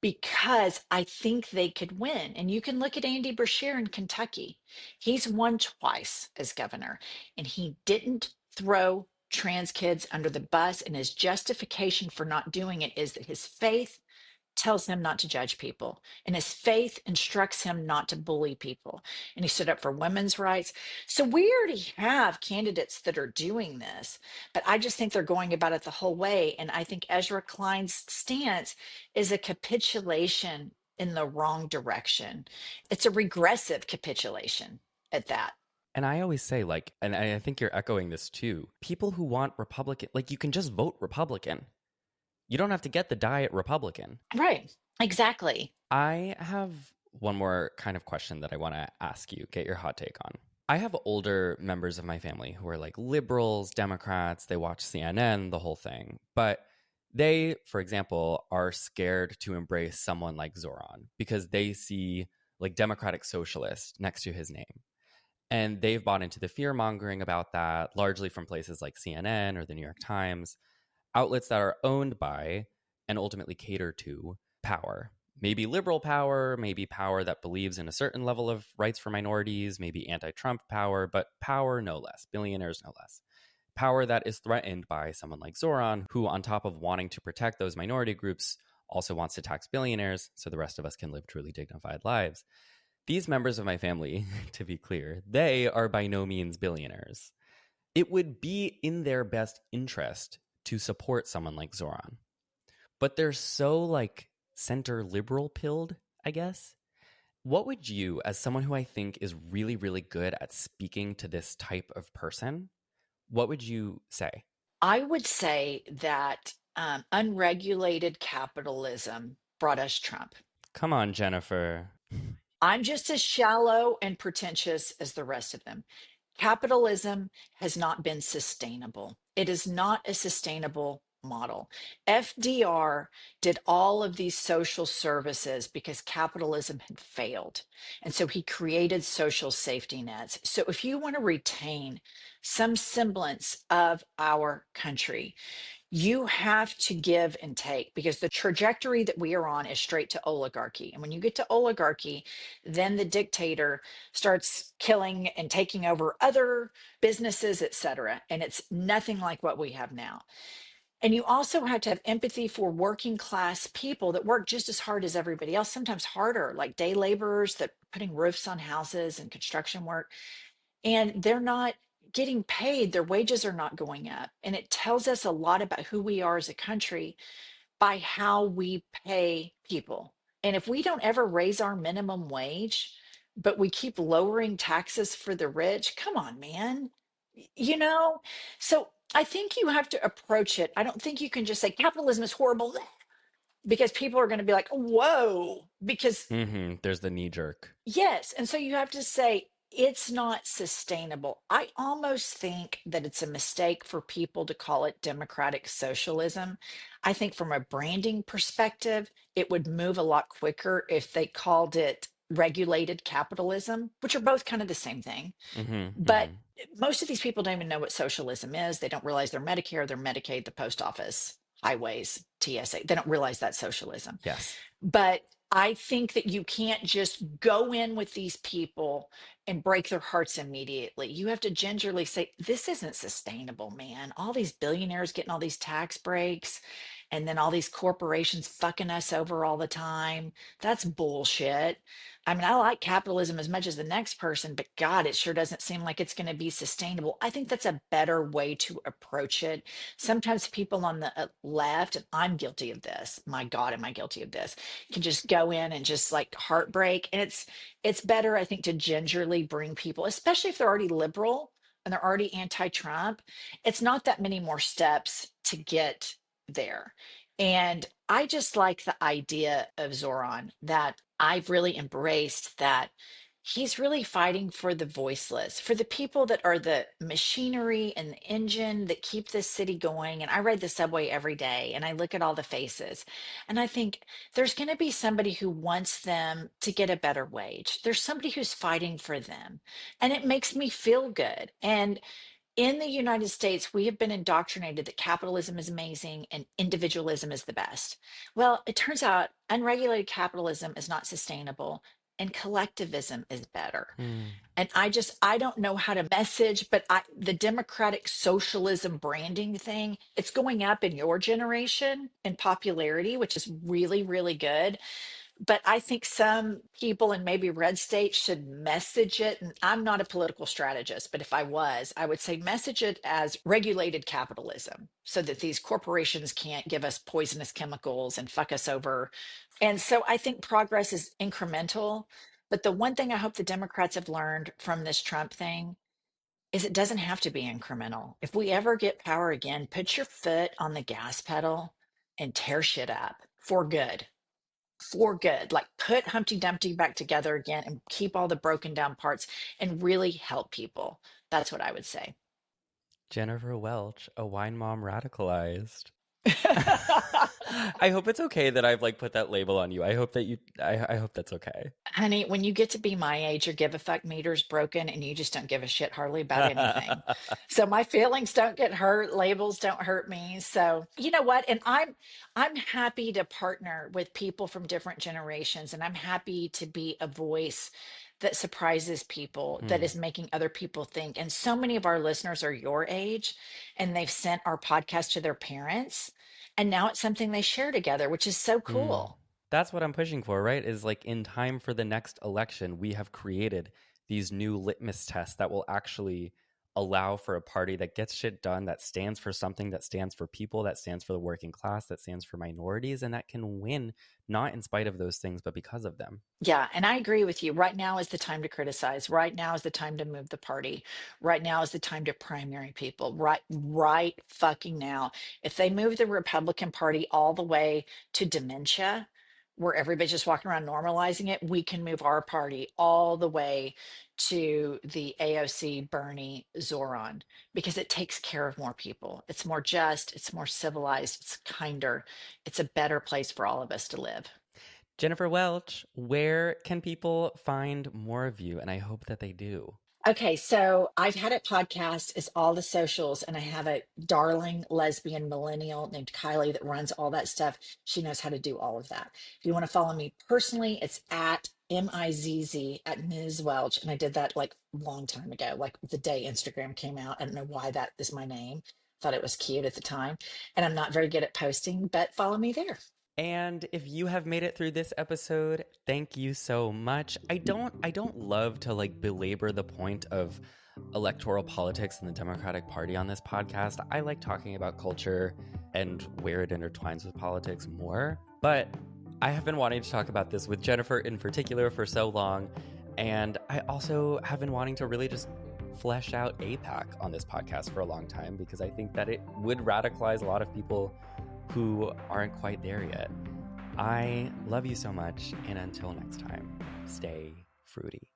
Speaker 1: because I think they could win. And you can look at Andy Beshear in Kentucky. He's won twice as governor, and he didn't throw trans kids under the bus. And his justification for not doing it is that his faith tells him not to judge people, and his faith instructs him not to bully people. And he stood up for women's rights. So we already have candidates that are doing this, but I just think they're going about it the whole way. And I think Ezra Klein's stance is a capitulation in the wrong direction. It's a regressive capitulation at that.
Speaker 2: And I always say, like, and I think you're echoing this too, people who want Republican, like, you can just vote Republican. You don't have to get the diet Republican.
Speaker 1: Right. Exactly.
Speaker 2: I have one more kind of question that I want to ask you, get your hot take on. I have older members of my family who are like liberals, Democrats, they watch CNN, the whole thing. But they, for example, are scared to embrace someone like Zoran because they see like democratic socialist next to his name. And they've bought into the fear mongering about that, largely from places like CNN or the New York Times, outlets that are owned by and ultimately cater to power. Maybe liberal power, maybe power that believes in a certain level of rights for minorities, maybe anti-Trump power, but power no less, billionaires no less. Power that is threatened by someone like Zoran, who on top of wanting to protect those minority groups, also wants to tax billionaires so the rest of us can live truly dignified lives. These members of my family, to be clear, they are by no means billionaires. It would be in their best interest to support someone like Zoran. But they're so like center liberal pilled, I guess. What would you, as someone who I think is really, really good at speaking to this type of person, what would you say?
Speaker 1: I would say that unregulated capitalism brought us Trump.
Speaker 2: Come on, Jennifer.
Speaker 1: I'm just as shallow and pretentious as the rest of them. Capitalism has not been sustainable. It is not a sustainable model. FDR did all of these social services because capitalism had failed. And so he created social safety nets. So if you want to retain some semblance of our country, you have to give and take because the trajectory that we are on is straight to oligarchy. And when you get to oligarchy, then the dictator starts killing and taking over other businesses, et cetera. And it's nothing like what we have now. And you also have to have empathy for working class people that work just as hard as everybody else, sometimes harder, like day laborers that putting roofs on houses and construction work. And they're not getting paid, their wages are not going up. And it tells us a lot about who we are as a country by how we pay people. And if we don't ever raise our minimum wage, but we keep lowering taxes for the rich, come on, man. You know? So I think you have to approach it. I don't think you can just say capitalism is horrible because people are going to be like, whoa, because
Speaker 2: there's the knee jerk.
Speaker 1: yes. And so you have to say, it's not sustainable. I almost think that it's a mistake for people to call it democratic socialism. I think from a branding perspective, it would move a lot quicker if they called it regulated capitalism, which are both kind of the same thing. But most of these people don't even know what socialism is. They don't realize they're Medicare, they're Medicaid, the post office, highways, TSA. They don't realize that's socialism.
Speaker 2: Yes.
Speaker 1: But I think that you can't just go in with these people and break their hearts immediately. You have to gingerly say, this isn't sustainable, man. All these billionaires getting all these tax breaks and then all these corporations fucking us over all the time. That's bullshit. I mean, I like capitalism as much as the next person, but God, it sure doesn't seem like it's going to be sustainable. I think that's a better way to approach it. Sometimes people on the left, and I'm guilty of this. My God, am I guilty of this? Can just go in and just like heartbreak. And it's better, I think, to gingerly bring people, especially if they're already liberal and they're already anti-Trump. It's not that many more steps to get there. And I just like the idea of Zoran that I've really embraced, that he's really fighting for the voiceless, for the people that are the machinery and the engine that keep this city going. And I ride the subway every day and I look at all the faces and I think there's going to be somebody who wants them to get a better wage. There's somebody who's fighting for them. And it makes me feel good. And in the United States, we have been indoctrinated that capitalism is amazing and individualism is the best. Well, it turns out unregulated capitalism is not sustainable and collectivism is better. And I don't know how to message, but the democratic socialism branding thing, it's going up in your generation in popularity, which is really, really good. But I think some people in maybe red states should message it. And I'm not a political strategist, but if I was, I would say message it as regulated capitalism so that these corporations can't give us poisonous chemicals and fuck us over. And so I think progress is incremental. But the one thing I hope the Democrats have learned from this Trump thing is it doesn't have to be incremental. If we ever get power again, put your foot on the gas pedal and tear shit up for good. For good, like put Humpty Dumpty back together again and keep all the broken down parts and really help people. That's what I would say.
Speaker 2: Jennifer Welch, a wine mom radicalized. I hope it's okay that I've like put that label on you. I hope that I hope that's okay.
Speaker 1: Honey, when you get to be my age, your give a fuck meter's broken and you just don't give a shit hardly about anything. So my feelings don't get hurt, labels don't hurt me. So you know what? And I'm happy to partner with people from different generations, and I'm happy to be a voice that surprises people, that is making other people think. And so many of our listeners are your age, and they've sent our podcast to their parents. And now it's something they share together, which is so cool.
Speaker 2: That's what I'm pushing for, right? Is like in time for the next election, we have created these new litmus tests that will actually allow for a party that gets shit done, that stands for something, that stands for people, that stands for the working class, that stands for minorities, and that can win, not in spite of those things, but because of them.
Speaker 1: Yeah, and I agree with you. Right now is the time to criticize. Right now is the time to move the party. Right now is the time to primary people. Right fucking now. If they move the Republican Party all the way to dementia, where everybody's just walking around normalizing it, we can move our party all the way to the AOC, Bernie, Zoran, because it takes care of more people. It's more just, it's more civilized, it's kinder, it's a better place for all of us to live.
Speaker 2: Jennifer Welch, where can people find more of you? And I hope that they do.
Speaker 1: Okay, so I've had a podcast, it's all the socials, and I have a darling lesbian millennial named Kylie that runs all that stuff. She knows how to do all of that. If you want to follow me personally, it's at MIZZ at Ms. Welch. And I did that like a long time ago, like the day Instagram came out. I don't know why that is my name. Thought it was cute at the time. And I'm not very good at posting, but follow me there.
Speaker 2: And if you have made it through this episode, thank you so much. I don't love to like belabor the point of electoral politics and the Democratic Party on this podcast. I like talking about culture and where it intertwines with politics more. But I have been wanting to talk about this with Jennifer in particular for so long. And I also have been wanting to really just flesh out AIPAC on this podcast for a long time, because I think that it would radicalize a lot of people who aren't quite there yet. I love you so much, and until next time, stay fruity.